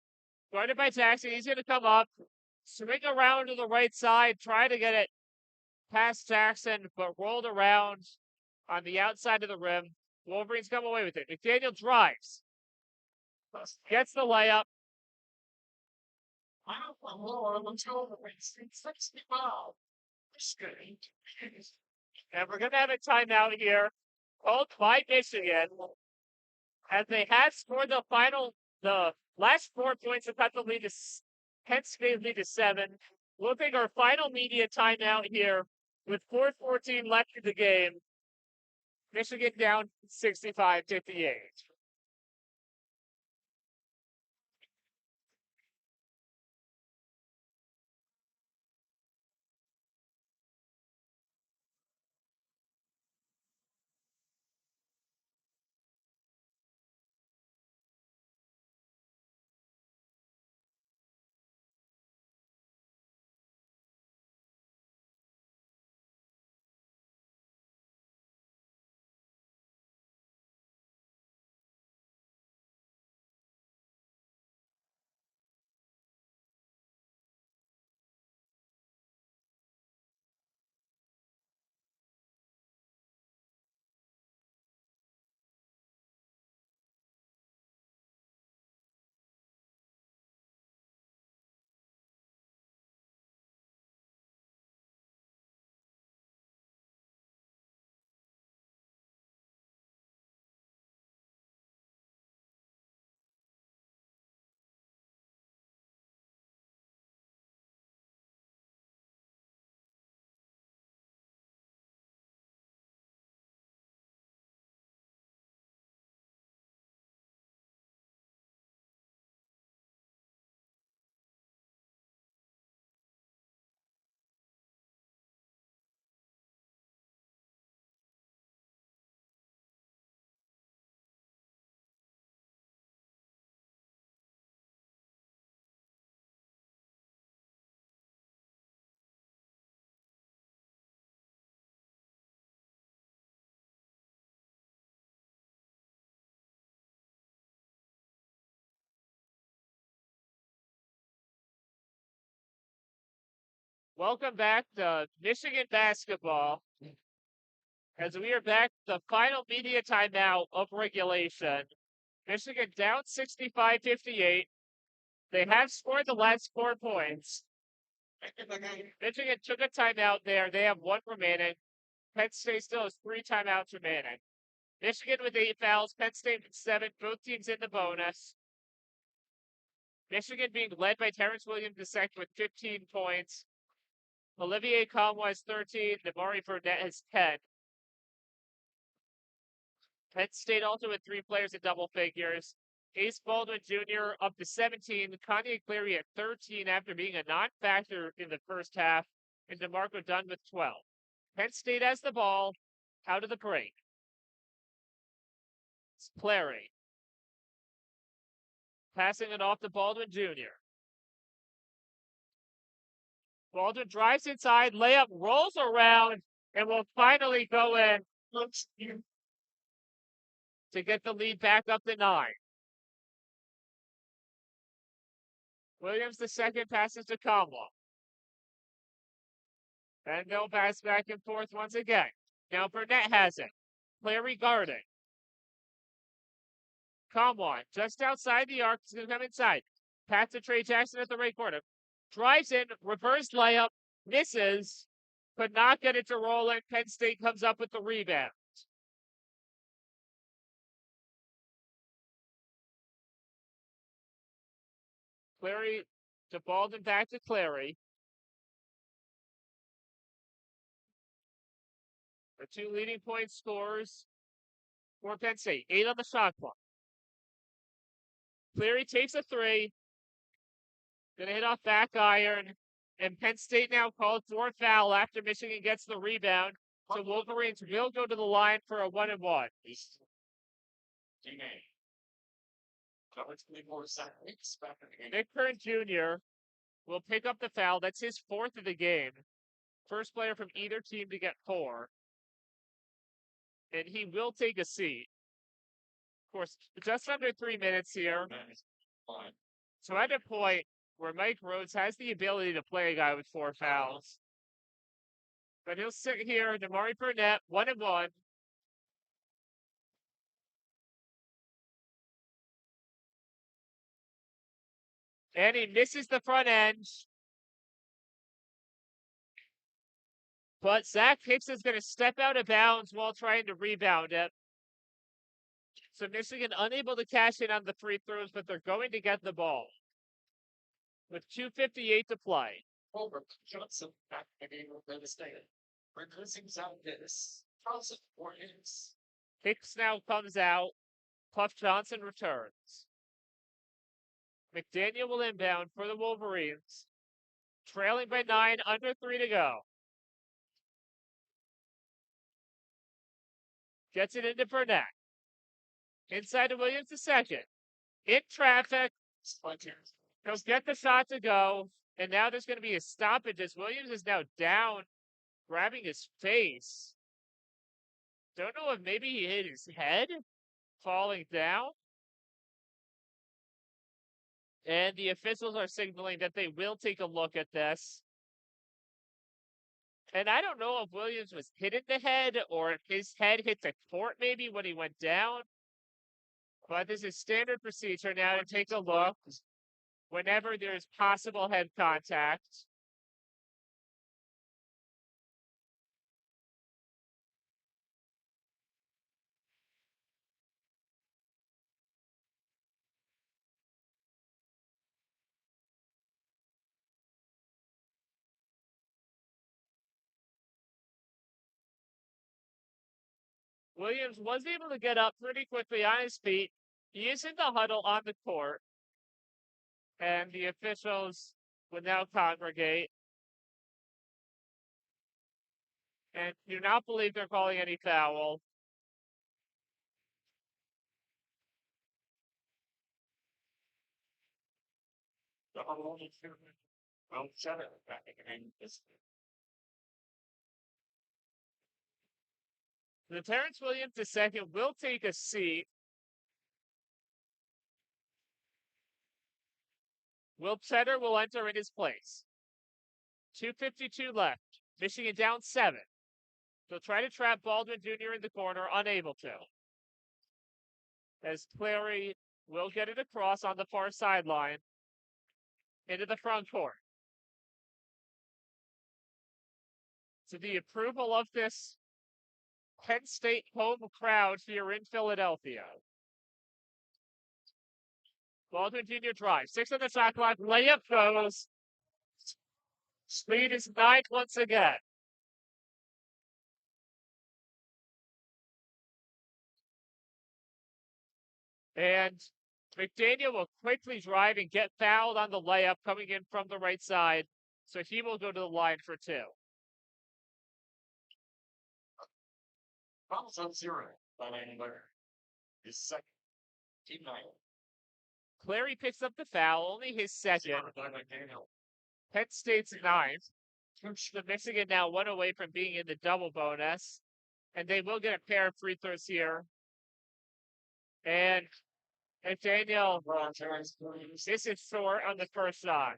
Guarded by Jackson. He's going to come up. Swing around to the right side. Try to get it past Jackson, but rolled around on the outside of the rim. Wolverines come away with it. McDaniel drives. Gets the layup. And we're going to have a timeout here called by Michigan, as they had scored the last 4 points to cut the lead to Penn State lead to 7. We'll take our final media timeout here with 4:14 left in the game. Michigan down 65-58. Welcome back to Michigan basketball, as we are back to the final media timeout of regulation. Michigan down 65-58. They have scored the last 4 points. Michigan took a timeout there. They have 1 remaining. Penn State still has 3 timeouts remaining. Michigan with 8 fouls. Penn State with 7. Both teams in the bonus. Michigan being led by Terrence Williams II with 15 points. Olivier Conway has 13. Damari Burnett has 10. Penn State also with 3 players in double figures. Ace Baldwin Jr. up to 17. Kanye Cleary at 13 after being a non-factor in the first half. And DeMarco Dunn with 12. Penn State has the ball out of the break. It's Cleary. Passing it off to Baldwin Jr. Baldwin drives inside, layup rolls around, and will finally go in to get the lead back up to 9. Williams, the second, passes to Kamwa. And they'll pass back and forth once again. Now Burnett has it. Cleary guarding. Kamwa, just outside the arc, is going to come inside. Pass to Trey Jackson at the right corner. Drives in, reverse layup, misses, could not get it to roll in. Penn State comes up with the rebound. Cleary to Baldwin, back to Cleary. The two leading point scorers for Penn State. 8 on the shot clock. Cleary takes a 3. Gonna hit off back iron. And Penn State now called for a foul after Michigan gets the rebound. So Wolverines will go to the line for a 1-and-1. Nick Kern Jr. will pick up the foul. That's his 4th of the game. First player from either team to get 4. And he will take a seat. Of course, just under 3 minutes here. So at a point where Mike Rhodes has the ability to play a guy with 4 fouls. But he'll sit here, Damari Burnett, 1-and-1. And he misses the front end. But Zach Hicks is going to step out of bounds while trying to rebound it. So Michigan unable to cash in on the free throws, but they're going to get the ball. With 2:58 to play. Over Johnson back again with Penn State. Reducing some this. Johnson for innings. Hicks now comes out. Puff Johnson returns. McDaniel will inbound for the Wolverines. Trailing by 9, under 3 to go. Gets it into Burnett. Inside to Williams the second. In traffic. He'll get the shot to go. And now there's going to be a stoppage as Williams is now down, grabbing his face. Don't know if maybe he hit his head falling down. And the officials are signaling that they will take a look at this. And I don't know if Williams was hit in the head or if his head hit the court maybe when he went down. But this is standard procedure now to take a look whenever there's possible head contact. Williams was able to get up pretty quickly on his feet. He is in the huddle on the court. And the officials will now congregate. And do not believe they're calling any foul. The Terrence Williams II will take a seat. Will Cheddar will enter in his place. 2:52 left. Michigan down 7. They'll try to trap Baldwin Jr. in the corner, unable to. As Cleary will get it across on the far sideline into the front court. To the approval of this Penn State home crowd here in Philadelphia. Baldwin Jr. drives. 6 on the shot clock. Layup goes. Speed is 9 once again. And McDaniel will quickly drive and get fouled on the layup coming in from the right side, so he will go to the line for 2. Fouls on 0 by Nittany Lions. His second. Team 9. Clary picks up the foul, only his 2nd. 0 by McDaniel. Penn State's 9th. The Michigan now 1 away from being in the double bonus, and they will get a pair of free throws here. And McDaniel, this is short on the first shot.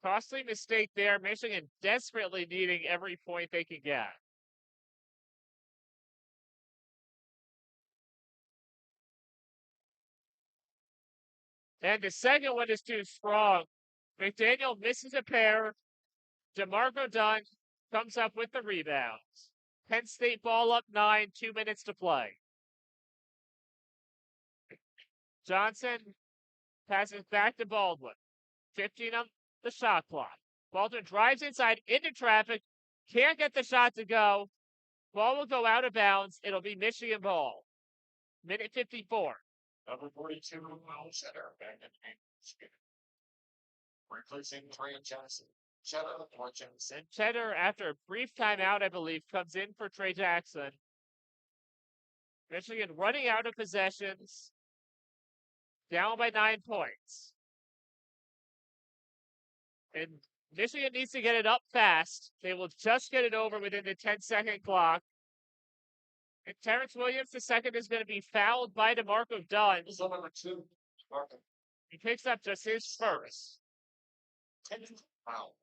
Costly mistake there. Michigan desperately needing every point they can get. And the second one is too strong. McDaniel misses a pair. DeMarco Dunn comes up with the rebounds. Penn State ball up 9, 2 minutes to play. Johnson passes back to Baldwin. 15 on the shot clock. Baldwin drives inside into traffic. Can't get the shot to go. Ball will go out of bounds. It'll be Michigan ball. Minute 54. Number 42, Will Cheddar, back in the replacing Trey Jackson. Cheddar or Jackson. And Cheddar, after a brief timeout, I believe, comes in for Trey Jackson. Michigan running out of possessions. Down by 9 points. And Michigan needs to get it up fast. They will just get it over within the 10-second clock. And Terrence Williams, the second, is going to be fouled by DeMarco Dunn. This is number 2, Marco. He picks up just his first. 10th foul.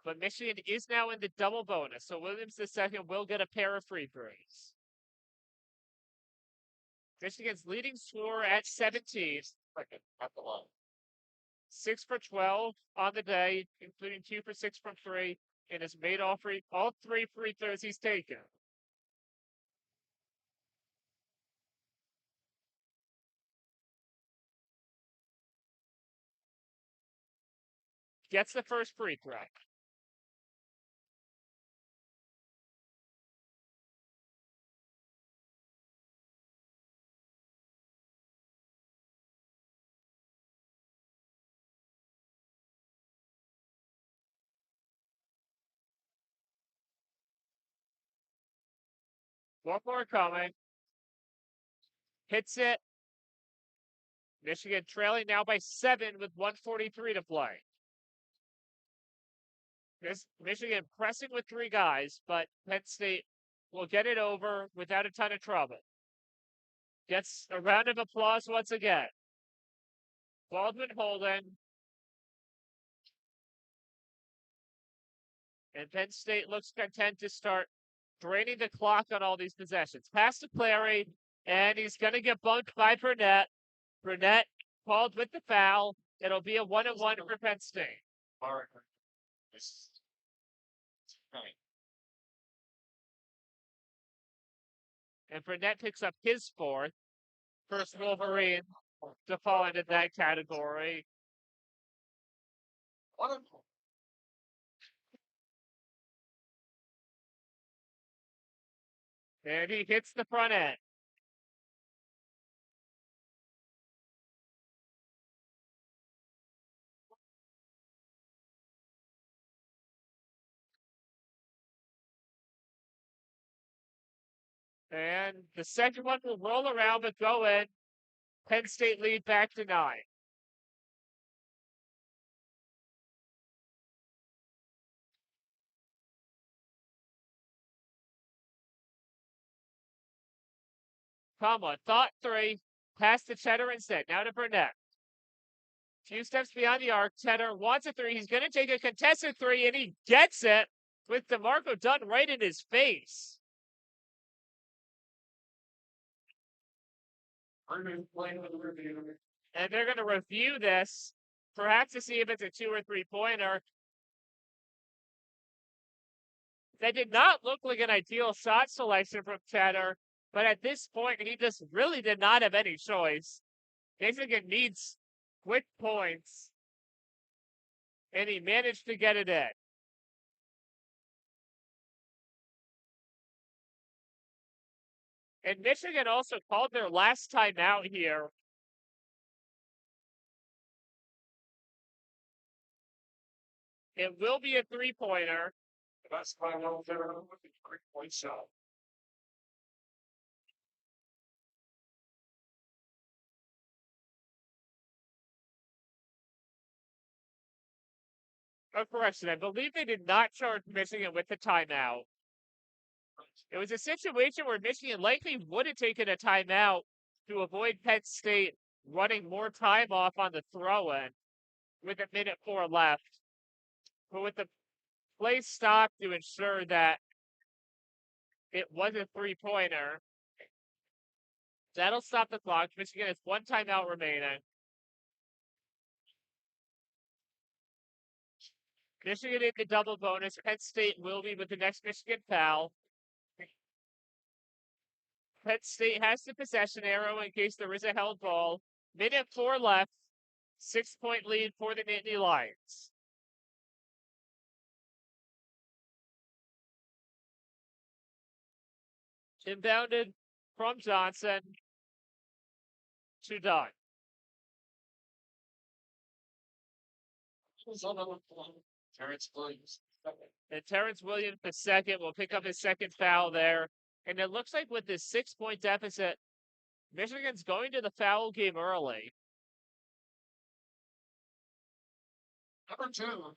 But Michigan is now in the double bonus, so Williams, the second, will get a pair of free throws. Michigan's leading scorer at 17. Second at the line. 6 for 12 on the day, including 2 for 6 from 3, and has made all 3 free throws he's taken. Gets the first free throw. One more coming. Hits it. Michigan trailing now by 7 with 1:43 to play. Michigan pressing with 3 guys, but Penn State will get it over without a ton of trouble. Gets a round of applause once again. Baldwin holding. And Penn State looks content to start draining the clock on all these possessions. Pass to Clary, and he's going to get bumped by Burnett. Burnett called with the foul. It'll be a 1-1 for Penn State. And Burnett picks up his 4th. First Wolverine to fall into that category. And he hits the front end. And the second one will roll around but go in. Penn State lead back to 9. Tomlin thought 3. Pass to Cheddar instead. Now to Burnett. Few steps beyond the arc. Cheddar wants a 3. He's going to take a contested 3, and he gets it with DeMarco Dunn right in his face. And they're going to review this, perhaps to see if it's a 2 or 3-pointer. That did not look like an ideal shot selection from Cheddar, but at this point, he just really did not have any choice. Michigan needs quick points, and he managed to get it in. And Michigan also called their last timeout here. It will be a three-pointer. That's my little three-point shot. Oh, correction. I believe they did not charge Michigan with the timeout. It was a situation where Michigan likely would have taken a timeout to avoid Penn State running more time off on the throw-in with 1:04 left. But with the play stopped to ensure that it was a three-pointer, that'll stop the clock. Michigan has one timeout remaining. Michigan in the double bonus. Penn State will be with the next Michigan foul. Penn State has the possession arrow in case there is a held ball. 1:04 left. 6-point lead for the Nittany Lions. Inbounded from Johnson to Dunn. Terrence Williams. And Terrence Williams, the second, will pick up his second foul there. And it looks like with this 6-point deficit, Michigan's going to the foul game early. Number 2,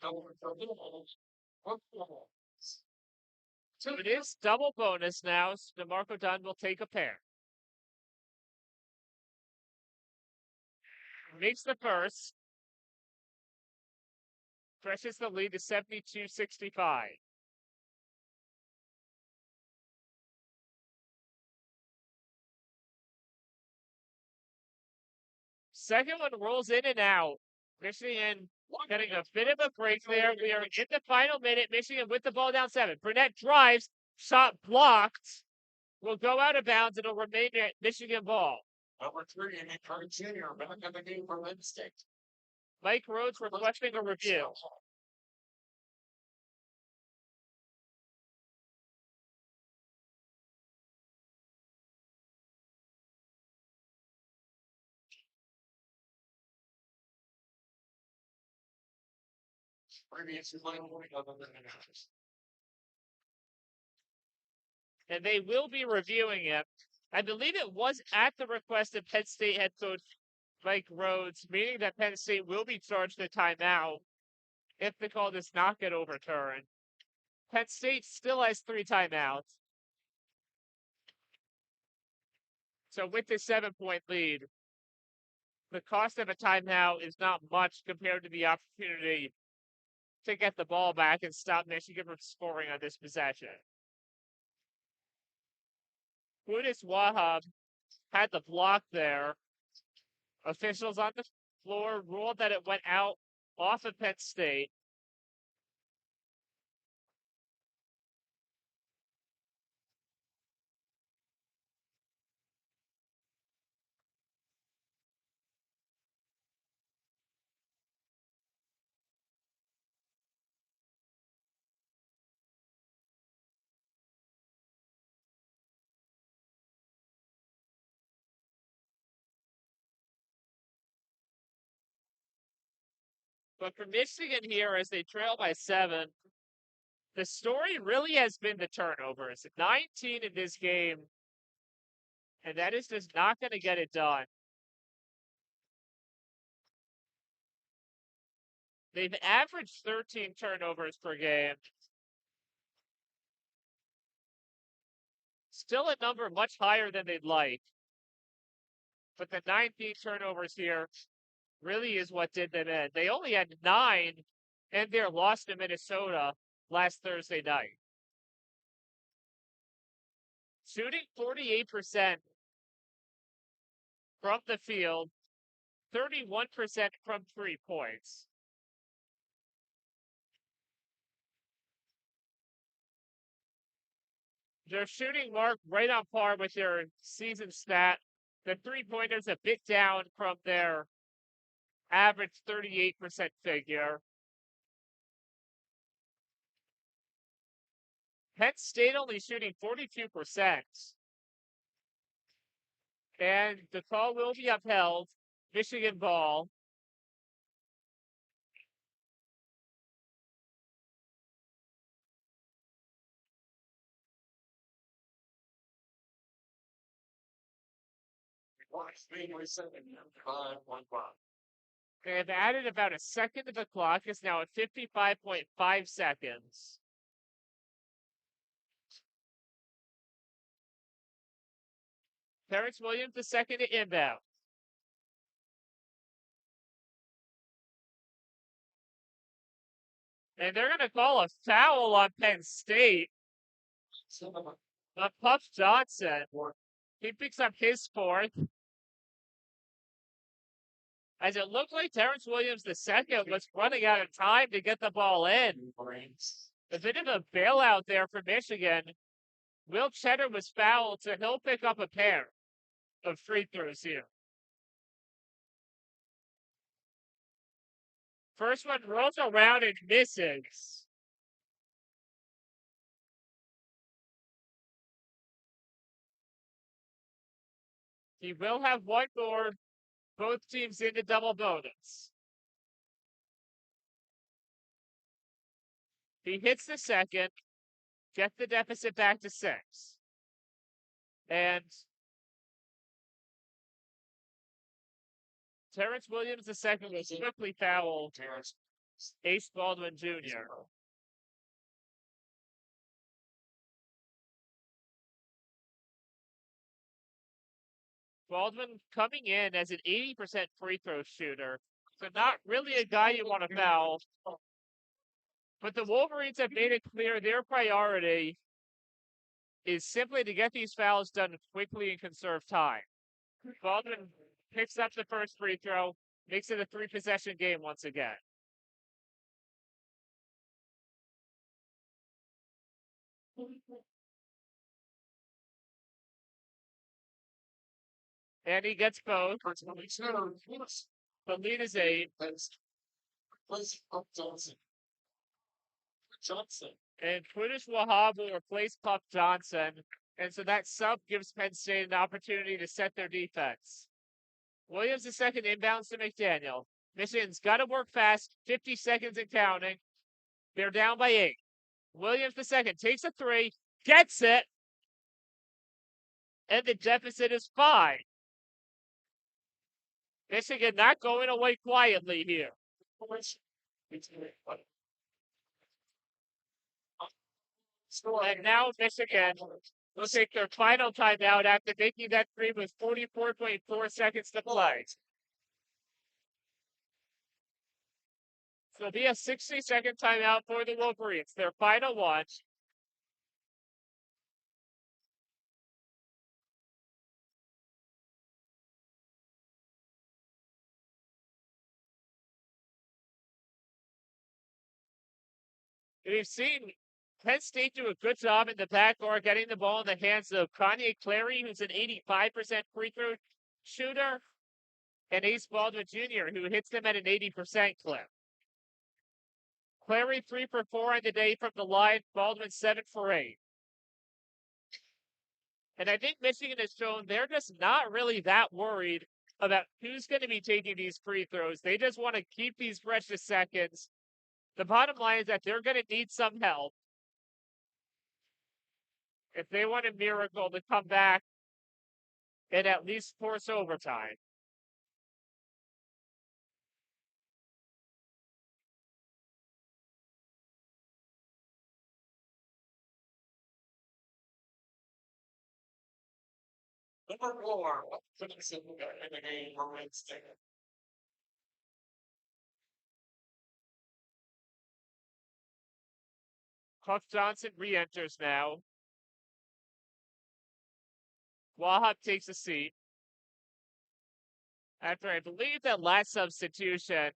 So it is double bonus now. So DeMarco Dunn will take a pair. Makes the first. Stretches the lead to 72-65. Second one rolls in and out. Michigan getting a bit of a break there. We are in the final minute. Michigan with the ball down 7. Burnett drives. Shot blocked. Will go out of bounds. It'll remain at Michigan ball. Number 3, Nick Hart Jr. back in the game for Penn State. Mike Rhodes requesting a review. And they will be reviewing it. I believe it was at the request of Penn State head coach Mike Rhodes, meaning that Penn State will be charged a timeout if the call does not get overturned. Penn State still has 3 timeouts. So with this 7-point lead, the cost of a timeout is not much compared to the opportunity to get the ball back and stop Michigan from scoring on this possession. Qudus Wahab had the block there. Officials on the floor ruled that it went out off of Penn State. But for Michigan here, as they trail by 7, the story really has been the turnovers. 19 in this game, and that is just not going to get it done. They've averaged 13 turnovers per game. Still a number much higher than they'd like. But the 19 turnovers here really is what did them in. They only had 9 in their loss to Minnesota last Thursday night. Shooting 48% from the field, 31% from 3 points. Their shooting mark right on par with their season stat. The 3-pointers a bit down from their average 38% figure. Penn State only shooting 42%. And the call will be upheld. Michigan ball. They have added about a second to the clock. It's now at 55.5 seconds. Terrence Williams, the second to inbound. And they're going to call a foul on Penn State. Puff Johnson. He picks up his fourth. As it looked like Terrence Williams II was running out of time to get the ball in. A bit of a bailout there for Michigan. Will Cheddar was fouled, so he'll pick up a pair of free throws here. First one rolls around and misses. He will have one more. Both teams into double bonus. He hits the second, gets the deficit back to 6. And Terrence Williams II was quickly fouled. Ace Baldwin Jr. Baldwin coming in as an 80% free throw shooter. So not really a guy you want to foul. But the Wolverines have made it clear their priority is simply to get these fouls done quickly and conserve time. Baldwin picks up the first free throw, makes it a 3-possession game once again. And he gets both. The lead is 8. And Pudish Wahab will replace Puff Johnson. And so that sub gives Penn State an opportunity to set their defense. Williams II inbounds to McDaniel. Michigan's got to work fast, 50 seconds and counting. They're down by 8. Williams II takes a 3, gets it, and the deficit is 5. Michigan not going away quietly here. And now Michigan will take their final timeout after making that 3 with 44.4 seconds to play. So it'll be a 60-second timeout for the Wolverines. Their final one. We've seen Penn State do a good job in the backcourt getting the ball in the hands of Kanye Clary, who's an 85% free throw shooter, and Ace Baldwin Jr., who hits them at an 80% clip. Clary 3 for 4 on the day from the line, Baldwin 7 for 8. And I think Michigan has shown they're just not really that worried about who's going to be taking these free throws. They just want to keep these precious seconds. The bottom line is that they're going to need some help if they want a miracle to come back and at least force overtime. Number 4, finishing in the game for Wednesday. Puff Johnson re-enters now. Wahab takes a seat. After I believe that last substitution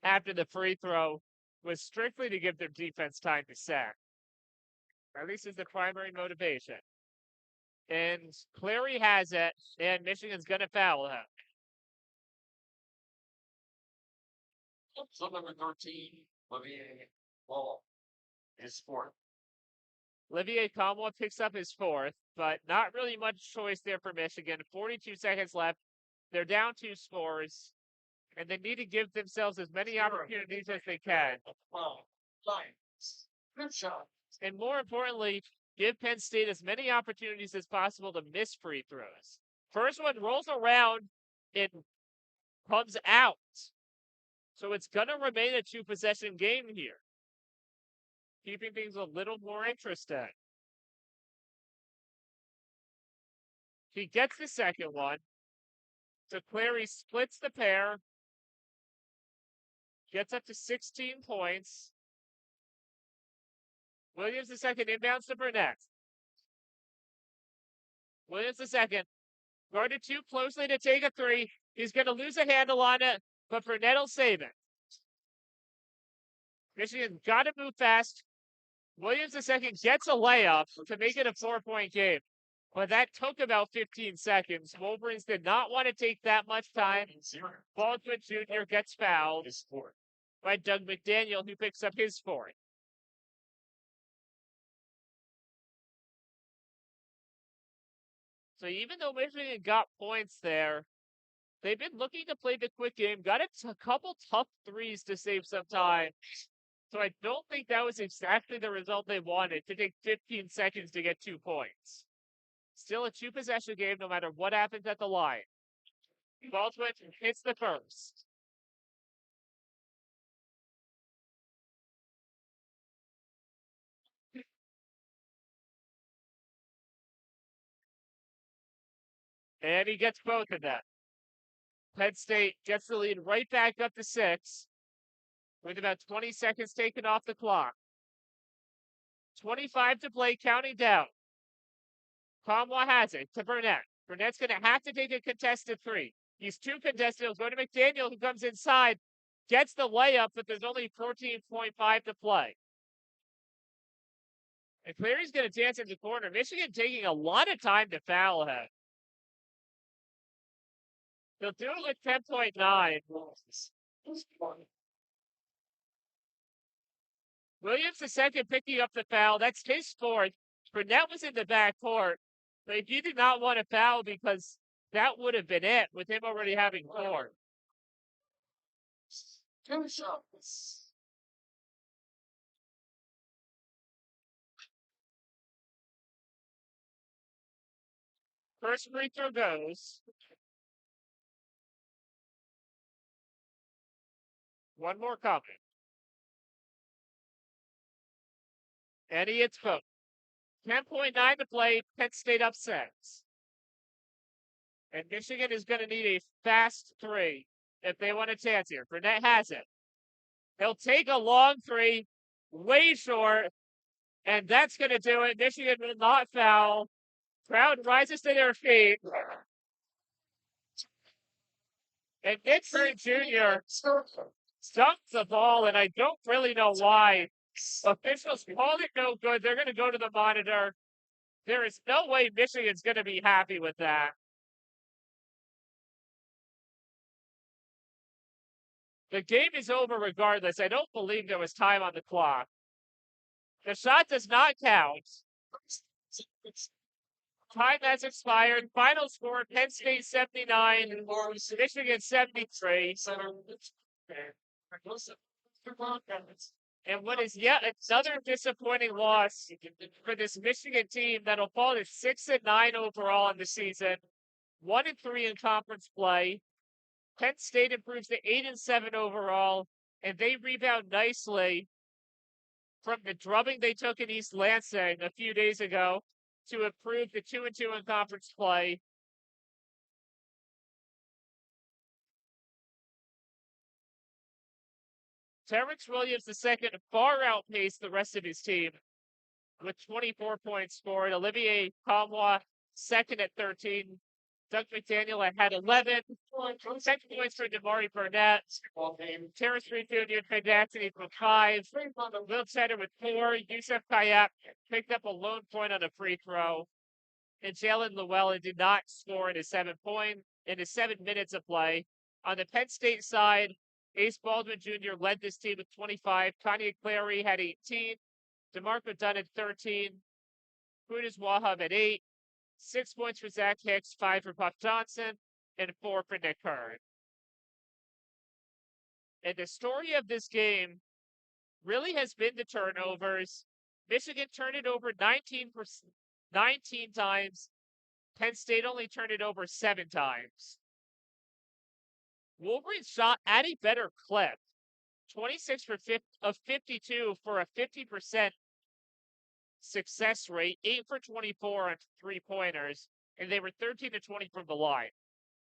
after the free throw was strictly to give their defense time to sack. Or at least is the primary motivation. And Clary has it, and Michigan's going to foul him. So number 13, Levine Ball is 4. Olivier Kamwa picks up his fourth, but not really much choice there for Michigan. 42 seconds left. They're down 2 scores, and they need to give themselves as many opportunities as they can. Lions. Good shot. And more importantly, give Penn State as many opportunities as possible to miss free throws. First one rolls around and comes out. So it's going to remain a 2-possession game here, keeping things a little more interesting. He gets the second one. So Clary splits the pair, gets up to 16 points. Williams the second inbounds to Burnett. Williams the second. Guarded too closely to take a three. He's going to lose a handle on it, but Burnett will save it. Michigan got to move fast. Williams the second gets a layup to make it a 4-point game. But that took about 15 seconds. Wolverines did not want to take that much time. Baldwin Jr. gets fouled by Doug McDaniel, who picks up his fourth. So even though Michigan got points there, they've been looking to play the quick game, got a couple tough threes to save some time. So I don't think that was exactly the result they wanted, to take 15 seconds to get 2 points. Still a 2-possession game no matter what happens at the line. Baldwin hits the first. And he gets both of them. Penn State gets the lead right back up to 6 with about 20 seconds taken off the clock. 25 to play, counting down. Kamwa has it to Burnett. Burnett's going to have to take a contested three. He's 2 contested. He'll go to McDaniel, who comes inside, gets the layup, but there's only 14.5 to play. And Clary's going to dance in the corner. Michigan taking a lot of time to foul him. They'll do it with 10.9. Williams the second picking up the foul. That's his fourth. Burnett was in the backcourt, but he did not want to foul because that would have been it with him already having 4. 2 shots. First free throw goes. One more coming. And he hits both. 10.9 to play. Penn State upsets. And Michigan is going to need a fast 3 if they want a chance here. Burnett has it. He'll take a long 3, way short, and that's going to do it. Michigan will not foul. Crowd rises to their feet. And Nittany Jr. stumps the ball, and I don't really know why. Officials called it no good. They're going to go to the monitor. There is no way Michigan's going to be happy with that. The game is over regardless. I don't believe there was time on the clock. The shot does not count. Time has expired. Final score, Penn State 79, Michigan 73. And what is yet another disappointing loss for this Michigan team that'll fall to 6-9 overall in the season, 1-3 in conference play. Penn State improves to 8-7 overall, and they rebound nicely from the drubbing they took in East Lansing a few days ago to improve to 2-2 in conference play. Terrence Williams II far outpaced the rest of his team with 24 points scored. Olivier Kamwa second at 13. Doug McDaniel had 11. 10 points for Damari Burnett. Terrence Reed Jr. and Anthony with 5. Will Cheddar with 4. Yusuf Kayap picked up a lone point on a free throw. And Jalen Llewellyn did not score in his 7 minutes of play. On the Penn State side, Ace Baldwin Jr. led this team with 25. Kanye Clary had 18. DeMarco Dunn had 13. Quintus Wahab at 8. 6 points for Zach Hicks, 5 for Puff Johnson, and 4 for Nick Kern. And the story of this game really has been the turnovers. Michigan turned it over 19 times. Penn State only turned it over 7 times. Wolverines shot at a better clip. 26 of 52 for a 50% success rate, 8 for 24 on 3-pointers, and they were 13 to 20 from the line.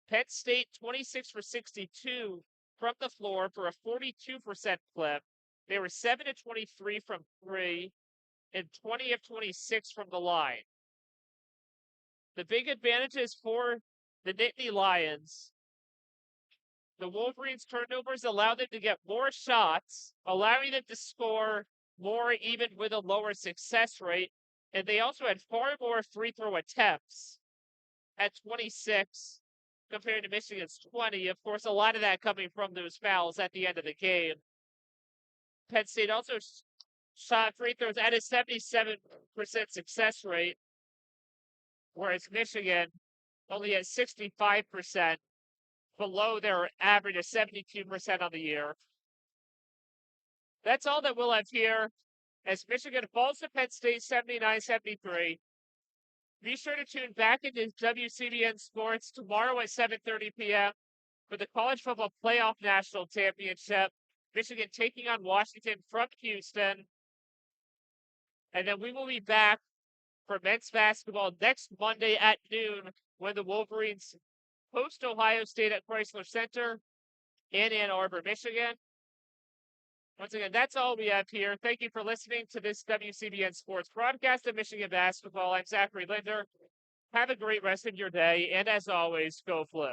Penn State 26 for 62 from the floor for a 42% clip. They were 7 to 23 from 3 and 20 of 26 from the line. The big advantages for the Nittany Lions. The Wolverines' turnovers allow them to get more shots, allowing them to score more even with a lower success rate. And they also had far more free throw attempts at 26 compared to Michigan's 20. Of course, a lot of that coming from those fouls at the end of the game. Penn State also shot free throws at a 77% success rate, whereas Michigan only at 65%, below their average of 72% on the year. That's all that we'll have here as Michigan falls to Penn State 79-73. Be sure to tune back into WCBN Sports tomorrow at 7:30 p.m. for the College Football Playoff National Championship. Michigan taking on Washington from Houston. And then we will be back for men's basketball next Monday at noon when the Wolverines host Ohio State at Chrysler Center in Ann Arbor, Michigan. Once again, that's all we have here. Thank you for listening to this WCBN Sports broadcast of Michigan basketball. I'm Zachary Linder. Have a great rest of your day, and as always, go Flu.